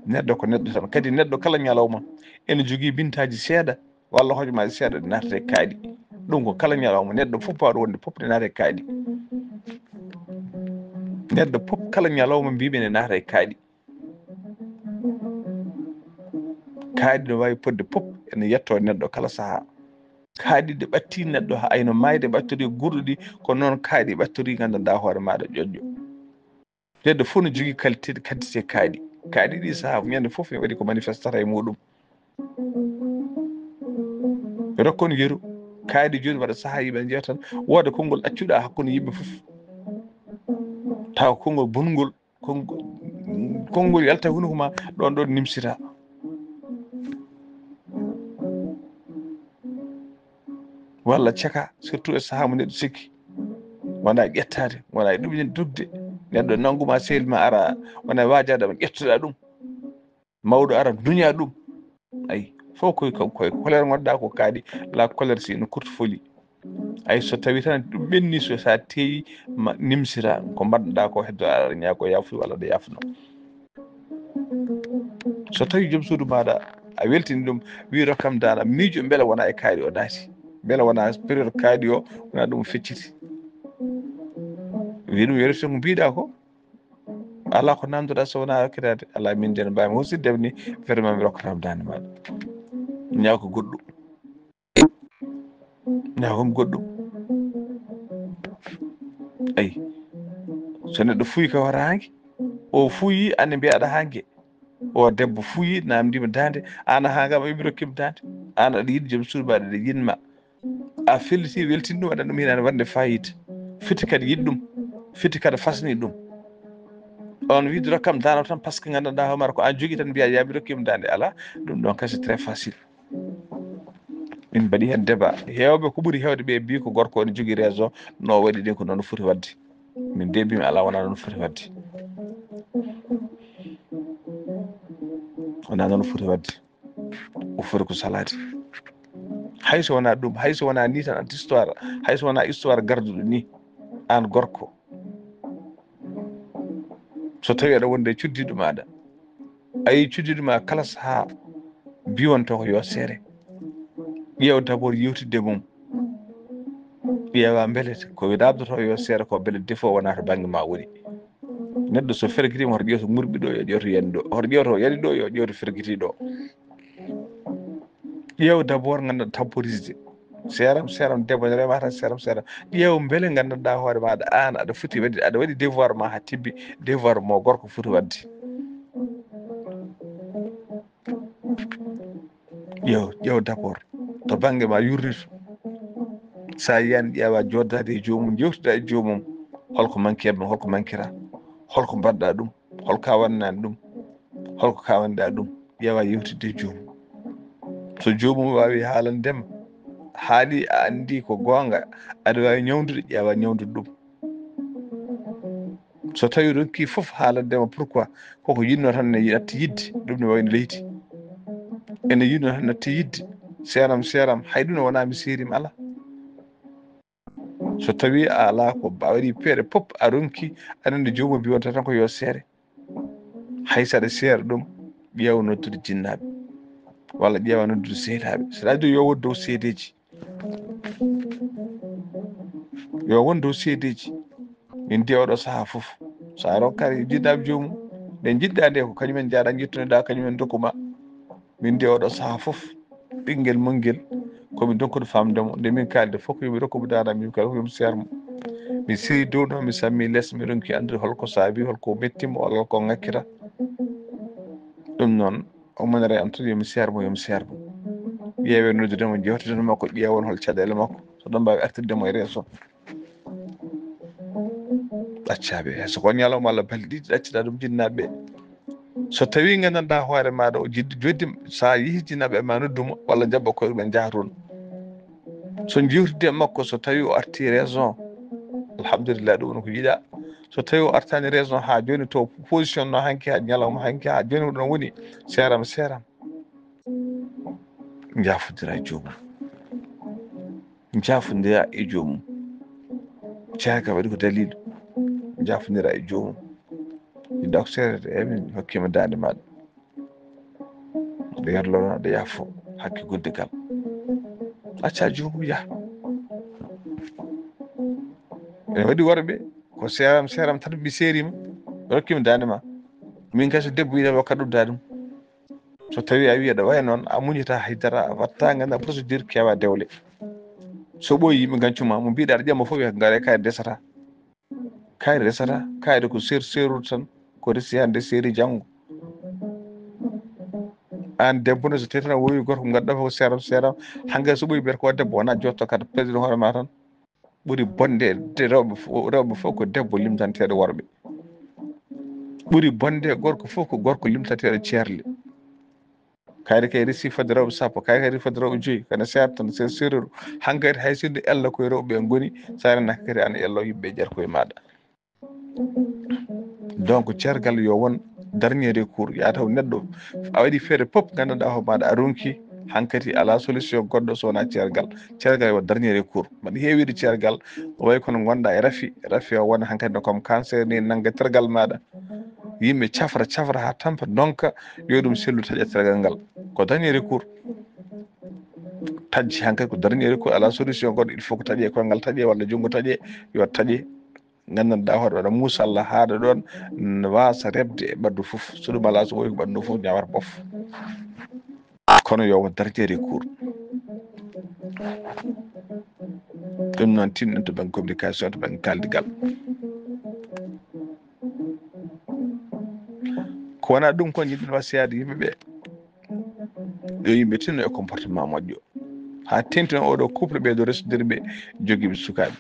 neɗɗo ko neɗɗo tan, kadi neɗɗo kala ñalawma ene jogui bintaji seeɗa walla hojomaji seeɗa ɗe nattata e kaaɗi. ɗum ko kala ñalawma neɗɗo fof mbawɗo wonde fof ne naata e kaaɗi. neɗɗo fof kala ñalawma mbimi ne naata e kaaɗi. kaaɗi no wawi podde fof ene yetto neɗɗo kala saaha. kaaɗi ɗe ɓatti neɗɗo ha ayno mayde ɓattori gurɗo ɗi ko noon kaaɗi ɓattori gandanɗa hoore maɗa ƴoƴƴo. neɗɗo fof ne jogui quantité kaaɗi. kaaɗi ɗi saaha ñande fof ne waɗi ko manifestata e muɗum. rokkon yeru kaaɗi joni waɗa saaha yimɓe jeeya tan wooda konngol accuɗa hakkude yimɓe fof taw konngol bongol konngol yalta hunukoma ɗon nimsita. walla caka surtout e saaha mo neɗɗo sikki wona ƴettade wona e ɗumen dugde neɗɗo nangguma sehil ma ara wona wajade ma ƴettuɗa ɗum mawɗo ara duña ɗum. ayi fof koye colére gonɗa ko kaaɗi la colére c'est une courte folie. ay so tawi tan ɗum ɓenni so sa tewi nimsita ko mbaɗɗa ko heddo ara ñaago yafuya walla ɗo yafno. so tawi joom suudu maɗa a weltini ɗum wi rokkam dada miijo beele wona e kaaɗi o naati, beele wona période kaaɗi o wona ɗum fecciti wi ɗum werete ko mbiɗa ko. ala ko namdoɗa so wona hokkitade ala min den mbawimi husidde ni vraiment mi rokkatama dande maɗa ñaw ko goɗɗum ñaw kom goɗɗum ayi so neɗɗo fuuyi ka wara hanki o fuuyi ande mbiyaɗa hanke o debbo fuuyi namdima dande an a hangama imi rokkima dande an aɗa yiɗi joom suudu ma aɗa yinma a felliti weltini ɗum aɗa ɗum hinane wande fayida fiti kadi yiɗi ɗum fiti kadi fasni ɗum on wiide rokkam dano tan par ce que gandanɗa hoore maɗa ko an jogui tan mbiya yami rokkima dande ala ɗum ɗon kasi très facile min mbaɗi hen débat hewɓe ko ɓuuri hewde ɓe mbi ko gorko o ne jogui raison no waɗi ɗin ko noon foti wadde min de mbimi ala wona noon foti wadde wona noon foti wadde o foti ko salade hayso wona ɗum hayso wona ni tan anta histoire hayso wona histoire garduɗo ni an gorko so tawi aɗa wonde cuddiɗo maɗa ayi cuddiɗo ma kala saaha biwonto ko yo seere ƴeew d' abord yewtidde mum ƴeewa beele ko dabdoto yo seere ko beele défaut wona to banggue ma woni neɗɗo so ferguitima hoto ƴewto murɓi ɗo yo ƴewto yani ɗo hoto ƴewto yani ɗo yo ƴewto ferguitiɗo ƴeew d' abord ganduɗa temporisde seeram seeram debbo ne remata seeram seeram ƴeew beele gandanɗa hoore maɗa an aɗa foti wadde aɗa waɗi devoir ma ha tibbi devoir mo gorko foti wadde ƴeew d' abord to banggue ma yurrito sa yiyani ƴeewa joddade e jomum jewtida e jomum holko manque ma holko manquera holko mbaɗɗa ɗum holka wannani ɗum holko kawanɗa ɗum ƴeewa yewtidde e jomum so jomum wawi haalandema haali a andi ko gonga aɗa wawi ñawdude ƴeewa ñawdude ɗum so tawi ronki foof haalandema pourquoi koko yinno tan ne natti yidde ɗum ne wayno leyti ene yinno tan natti yidde seeram seeram hay ɗum ne wona mi serima ala so tawi a ala ko a waɗi peeɗe pop a ronki aɗa andi jomum biwonta tan ko yo seere hay saɗa seera ɗum ƴeewa noddude jinnaɓe walla ƴeewa noddude seedaɓe saɗa andi yo won dow seedeji yo won dow seedeji min ndi oɗo saaha foof sa rokkari jinnaɓe jomum nde jiɗɗa nde ko kañumen jaaɗa jettunoɗa kañumen dokkuma min ndi oɗo saaha foof ɓinguel mongel komi donkude famdemo nde min kalde fof yomi rokkumo dada min kala yomi sermo mi siri dow ɗon mi sammi less mi ronki andude holko saabi holko mettimo walla holko ngakkita ɗum noon omonere am tan yomi sermo ƴeewe noddudemo jewtideno makko ƴeewon hol caɗele makko so ɗon mbawi artirdemo e raison ɗaccaɓe hayso ko ñalawma Allah balɗe ɗiɗi ɗacciɗa ɗum jinnaɓeɓe so tawi gandanɗa hoore maɗa o jiddi joddi sa yeehi jinnaɓe ma noddumo walla jabɓa koye ɗumen jaaha toon so jewtidde makko so tawi o arti raison alhamdulillah ɗum woni ko yiiɗa so tawi o artani raison ha joni to position no hanki ha ñalawma hanki ha joni ɗon woni seeram jafodira e jomum jafodira e jomum ceerga waɗi ko dalilu jafodira e jomum yidda ko seerede emin hokkima dande maɗa ɗo yerlono ɗo yaafo hakke guddigal acca jomum yaaha ene waɗi worɓe ko seeram tan mi serima rokkima dande ma min kay so debbo wiide wakkat ɗum da ɗum so tawi a wi aɗa way noon a muñita haydara a watta ganduɗa procédure keewa dewle so ɓooyi yimɓe gancuma mo mbiɗa aɗa ƴamma fof wiya gaare kayit resata kayit ko serude tan ko resi hande seeri janggo an debbo ne so tawi tan a wowi gorko ganduɗa ko seeram hankkadi so ɓooyi mbiyata ko debbo wona jotto kadi président hoore ma tan ɓuuri bonde rewɓe fof ko debbo limtanteɗo worɓe ɓuuri bonde gorko fof ko gorko limtateɗo ceerle kayri kay resi fodde rewɓe sappo kayri kay resi fodde rewɓe 5 kana seeɗa tan se séréru hankkadi hay sinno ella koye rewɓe goni sa renaka kadi ana ello yimɓe ƴetta koye maɗa donc ceergal yo won dernier recours ya taw neɗɗo a waɗi feere pop gandanɗa hoore maɗa a ronki hankkadi ala solution goɗɗo so wona ceergal yo dernier recours mbaɗa heewide ceergal way kono gonɗa e rafi o wona hankkadi comme cancer ni nangga tergal maɗa yimɓe cafra ha tampa donc yo ɗum sellu taƴa tergal ngal ko dernier recours tajji hankkadi ko dernier recours ala solution goɗɗo il faut ko taaƴe koyngal taaƴe walla junngo taaƴe yo taaƴe gandanɗa hoɗo waɗa musalla haɗa ɗon wasa rebde e ɓandu fof suɗum ala so wowi ko ɓandu fof ñawata ɓof kono yowo darjere cours ɗum noon tinɗen to ɓen communication to ɓen kaldigal ko wona ɗum ko jiɗɗen wasiyade yimɓeɓe yo yimɓe tinno e comportement moƴƴo ha tengti noon oɗo couple ɓeeɗo resodiriɓe joguiɓe sukaɓe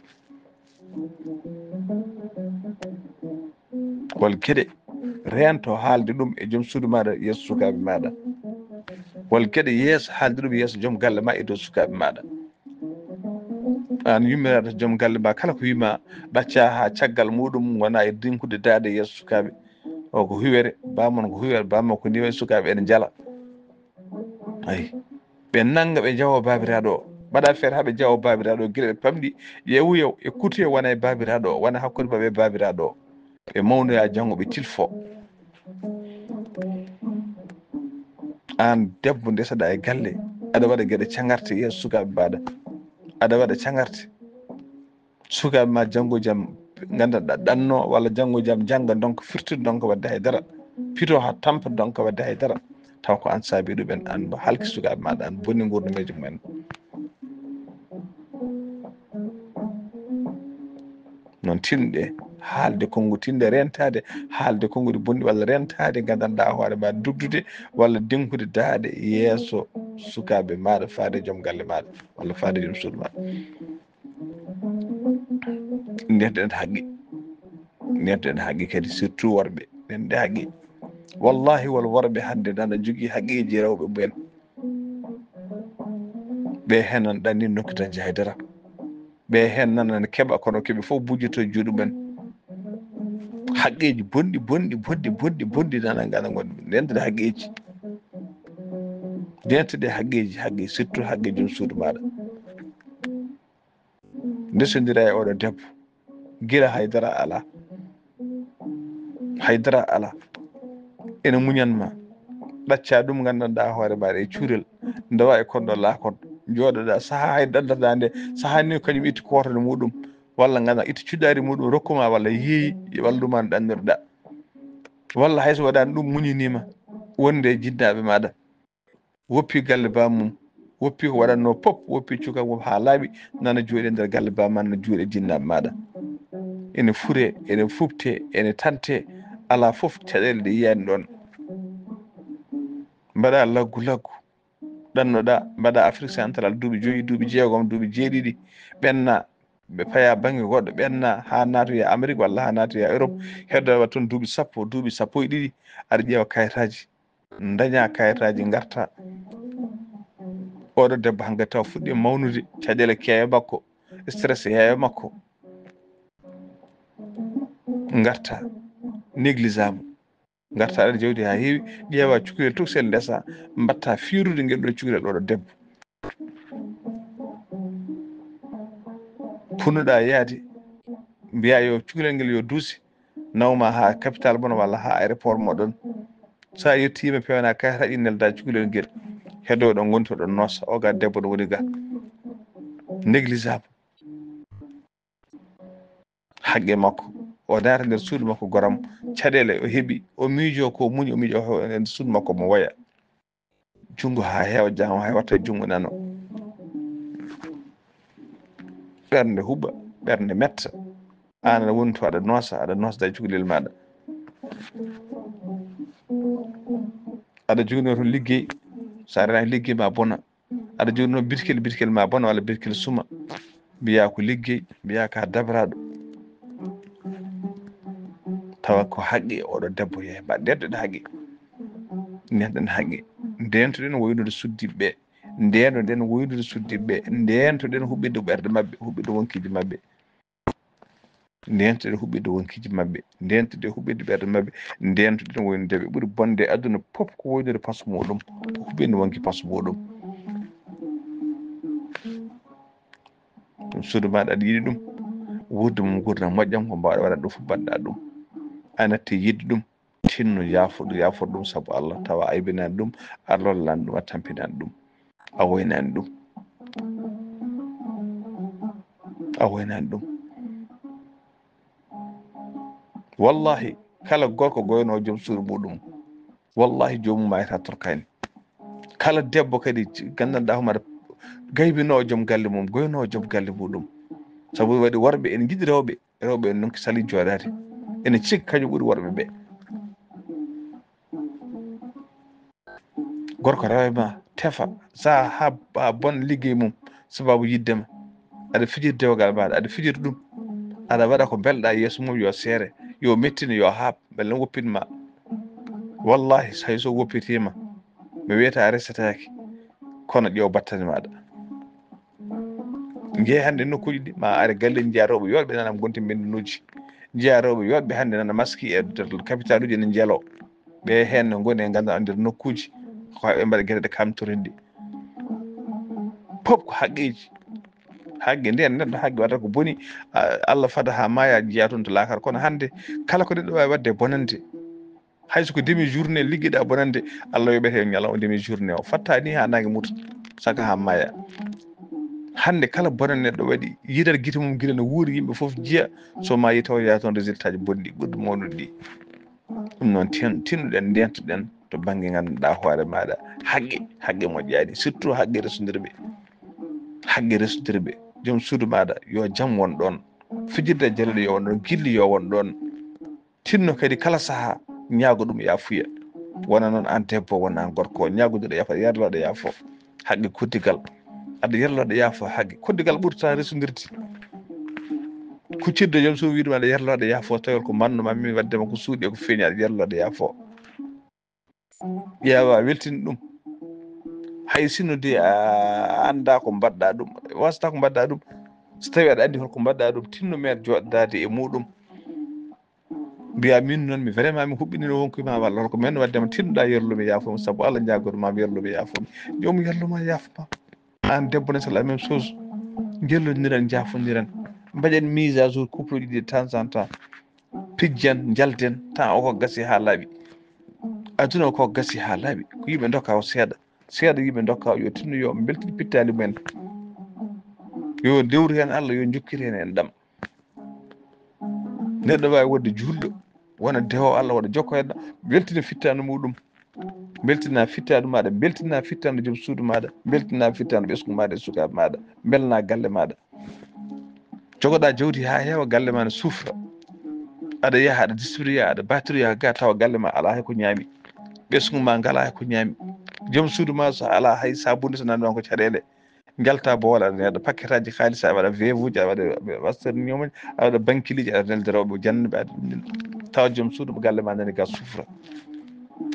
wol gueɗe rento haalde ɗum e joom suudu maɗa yeeso sukaɓe maɗa wol gueɗe yeeso haalde ɗum yeeso joom galle ma e dow sukaɓe maɗa an yummiraɗo joom galle ma kala ko wima ɗacca ha caggal muɗum wona e dinkude daade yeeso sukaɓe o ko huwere bamon ko huwere bamon ko niwa sukaɓe ene jala ayi ɓe nanga ɓe jawo babiraɗo o mbaɗa feere haaɓe jawo babiraɗo o guila ɓe pamɗi ƴewuyo e kuutoyo wona e babiraɗo o wona hakkude maɓe e babiraɗo o ɓe mawnoya janggo ɓe tilfo an debbo ndesaɗa e galle aɗa waɗa gueɗe cagarte yeeso sukaɓe mbaɗa aɗa waɗa cagarte sukaɓe ma janggo jaam gandanɗa ɗanno walla janggo jaam jangga donc firtude donc wadde haydara pito ha tampa donc wadde haydara taw ko an saabi ɗumen an halki sukaɓe maɗa an bonni gurnumeji mumen noon tinɗe haalde konngu tinde rentade haalde konnguɗi bonɗi walla rentade gandanɗa hoore ma dugdude walla dinkude daade yeeso sukaɓe maɗa faade joom galle maɗa walla faade joom suudu maɗa ndenden haqqi ndenden haqqi kadi surtout worɓe ndende haqqi wallahi wol worɓe hande nana jogui haqqiji rewɓe mumen ɓe hen nan ɗanni nokkudaji haydara ɓe hen nanane keeɓa kono keeɓe fof bujjoto e juuɗumen haqqeji bonɗi bonɗi bonɗi bonɗi bonɗi nana ngana gonɗi ndentede haqqeji ndentede haqqeji haqqe surtout haqqe joom suudu maɗa ndesodira e oɗo debbo guila haydara ala ene muñanma ɗacca ɗum gandanɗa hoore maɗa e cuurel dawa e konɗo laakon jooɗoɗa saaha hay ɗaddata nde saaha ni kañum itti kotone muɗum walla ganda itti cuɗɗari muɗum rokkuma walla yeeyi walluma no ɗannirɗa walla hayso waɗani ɗum muñinima wonde e jinnaɓe maɗa woppi galle bamum woppi ko waɗanno pop woppi cukak mum ha laaɓi nana jooɗi e nder galle bamma no jooɗi e jinnaɓe maɗa ene fure ene fubte ene tante ala foof caɗele ɗe yiyani ɗon mbaɗa laggu ɗannoɗa mbaɗa Afrique central duuɓi 5 duuɓi 6 duuɓi 7 ɓenna ɓe paya banggue goɗɗo ɓenna ha natoya Amérique walla ha natoya Europe heddo wat toon duuɓi 10 duuɓi 12 aɗa ƴeewa kayitaji daña kayitaji garta oɗo debbo hankkadi taw fuɗɗi mawnude caɗele keewe makko stress heewe makko garta néglisable garta aɗa jawdi ha heewi ƴeewa cukalel tokosel ndesa mbatta fiirude ngel ɗo cukalel oɗo debbo punnoɗa yaade mbiya yo cukalel ngel yo duusi nawma ha capital moon walla ha aéroport moɗon sa yettima pewna kayitaji nelda cukalel ngel heedo ɗo gontoɗon noosa oga debbo ɗo woni ga néglisable haqqe makko o naata nder suudu makko goram caɗele o heeɓi o miijo ko muñi o miijo e nder suudu makko mo woya junggo ha heewa jang ha watta junggo nano ɓernde huuɓa ɓernde metta an aɗa woni to aɗa nosda cukalel maɗa aɗa joguino toon liggey sa renaki liggey ma bona aɗa joguino bitel ma bona walla bitel suma mbiya ko liggey mbiya ka dabiraɗo tawa ko haqqi oɗo debbo yeehe mbaɗ ndeddeɗe haqqi ndenden haqqi ndentoɗen woynude suddiɓeɓe ndenoɗen woynude suddiɓeɓe ndentoɗen huɓɓide ɓerde mabɓe huɓɓide wonkiji mabɓe ndentoɗen huɓɓide wonkiji mabɓe ndentoɗen huɓɓide ɓerde mabɓe ndentoɗen woynudeɓe ɓuuri bonde e aduna poof ko woynude paso muɗum ko huɓɓinde wonki paso muɗum ɗum suudu maɗa aɗa yiiɗi ɗum wurde mum gurdam moƴƴam ko mbawɗa waɗa ɗum fof mbaɗɗa ɗum a natti yidde ɗum tinno yafuɗo ɗum saabu Allah tawa a aybinani ɗum a lollani ɗum a tampinani ɗum a woynani ɗum wallahi kala gorko goyno joom suudu muɗum wallahi jomum mayata torkani. kala debbo kadi gandanɗa homaɗa gaybinowo joom galle mum goynowo joom galle muɗum. sabu waɗi worɓe ene jiɗi rewɓe en nonki sali joɗade ene cikka kañum ɓuuri worɓe ɓe. gorko rewema tefa sa ha bon liggey mum sababu yiddema aɗa fijir dewgal maɗa aɗa fijir ɗum aɗa waɗa ko belɗa yeeso mum yo seere yo mettino yo haab beele woppinma. wallahi hayso woppitima mi wiyata a resataki kono ƴeew battane maɗa jeeyi hannde nokkuji ɗi ma are galleji jiya rewɓe yoɗɓe nana gonti mbendunuji jiya rewɓe yoɗɓe hannde nana maski e nder capital uji ene jeelo ɓe hen goni e ganduɗa nder nokkuji ko ɓe mbaɗa gueɗe ɗe kamtorindi pop ko haqqeji. haqqe nden neɗɗo haqqe waɗata ko boni Allah fada ha maya jiya toon to lakara. kono hannde kala ko neɗɗo wawi wadde bonande hayso ko demi journée ligguiɗa bonande Allah yoɓete ñalawma demi journée o fatta ni ha nangue muta saka ha maya. hannde kala bonande neɗɗo waɗi yidat guite mum guila no wuuri yimɓe foof jiya so ma yi taw yaa toon résultat ji bonɗi ɓurɗi mawnude ɗi. ɗum noon tinnuɗen ndentoɗen to banggue ganduɗa hoore maɗa haqqe moƴƴani surtout haqqe resudirɓe joom suudu maɗa yo jaam won ɗon fijirde jaleɗe yo won ɗon gilli yo won ɗon tinno kadi kala saaha ñaago ɗum yafuya wona noon an debbo wona an gorko ñagoduɗo yafa yerloɗo yaafo haqqe koddigal aɗa yerloɗo yaafo haqqe koddigal ɓurta resudirde kuccirde joom suudu wiɗuma aɗa yerloɗo yaafo tawol ko mannuma min waddema ko suuɗi ko feeñi aɗa yerloɗo yaafo ƴeewa weltini ɗum hay sinno de a anda ko mbaɗɗa ɗum wasata ko mbaɗɗa ɗum so tawi aɗa andi holko mbaɗɗa ɗum tinno men joɗodade e muɗum mbiya min noon mi vraiment mi huɓɓinino wonkuma walla holko men waddema tinnoɗa yerlumi yaafomi saabu Allah jagormami yerlumi yaafomi jomum yerluma yaafoma. an debbo ne c'est la même chose jellodiren jafodiren mbaɗen mise à jour couple uji ɗi de temps en temps pijjan jalten temps o ko gasi ha laaɓi aduna o ko gasi ha laaɓi ko yimɓe dokka o seeɗa yimɓe dokka o yo tinno yo beltini pittali mumen yo dewru hen Allah yo jokkir hen en ɗam. neɗɗo wawi wonde julɗo wona dewo Allah waɗa jokko hen weltina fittanu muɗum beltina fittanu maɗa beltina fittanu joom suudu maɗa beltina fittanu ɓesgu maɗa e sukaɓe maɗa belna galle maɗa. jogoɗa jawdi ha heewa galle ma ne sufra aɗa yaaha aɗa distribuya aɗa battoya ga tawa galle ma ala hay ko ñaami ɓesgu ma ngala hay ko ñaami joom suudu ma so ala hay sabunde so nanɗon ko caɗele jalta bowl aɗa neɗɗo paquet aji haalis aɗa waɗa veuve uji aɗa waɗa wastani ñomoji aɗa waɗa bankiliji aɗa nelde rewɓe jannuɓe aɗa tawa joom suudu mo galle ma nani ga sufra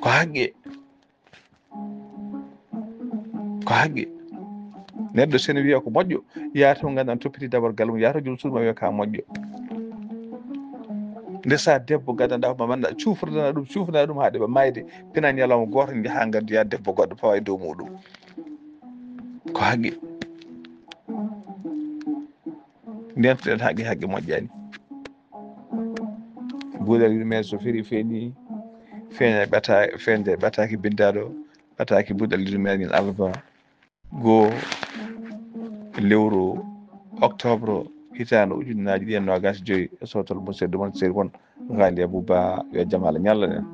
ko haqqe neɗɗo sene wiya ko moƴƴo yaata mo ganduɗa toppiti d'abord galle mum yaata joom suudu ma wiya ka moƴƴo ndesa debbo gandanɗa ko manɗa cufrana ɗum ha ɗeɓa mayde pina ñalawma goto jaaha gaddoya debbo goɗɗo fawa e dow muɗum ko haqqe ndentoɗen haqqe moƴƴani. guuɗal yummede so feeri feeñi feñde ɓataki bindaɗo ɓataki buuɗal yummede alba goo lewru octobre hitande ujunnaje ɗiɗi e nogas joyyi e sotol mo seeɗu moon séri won Ghali Abouba yo jaam Allah ñallan en.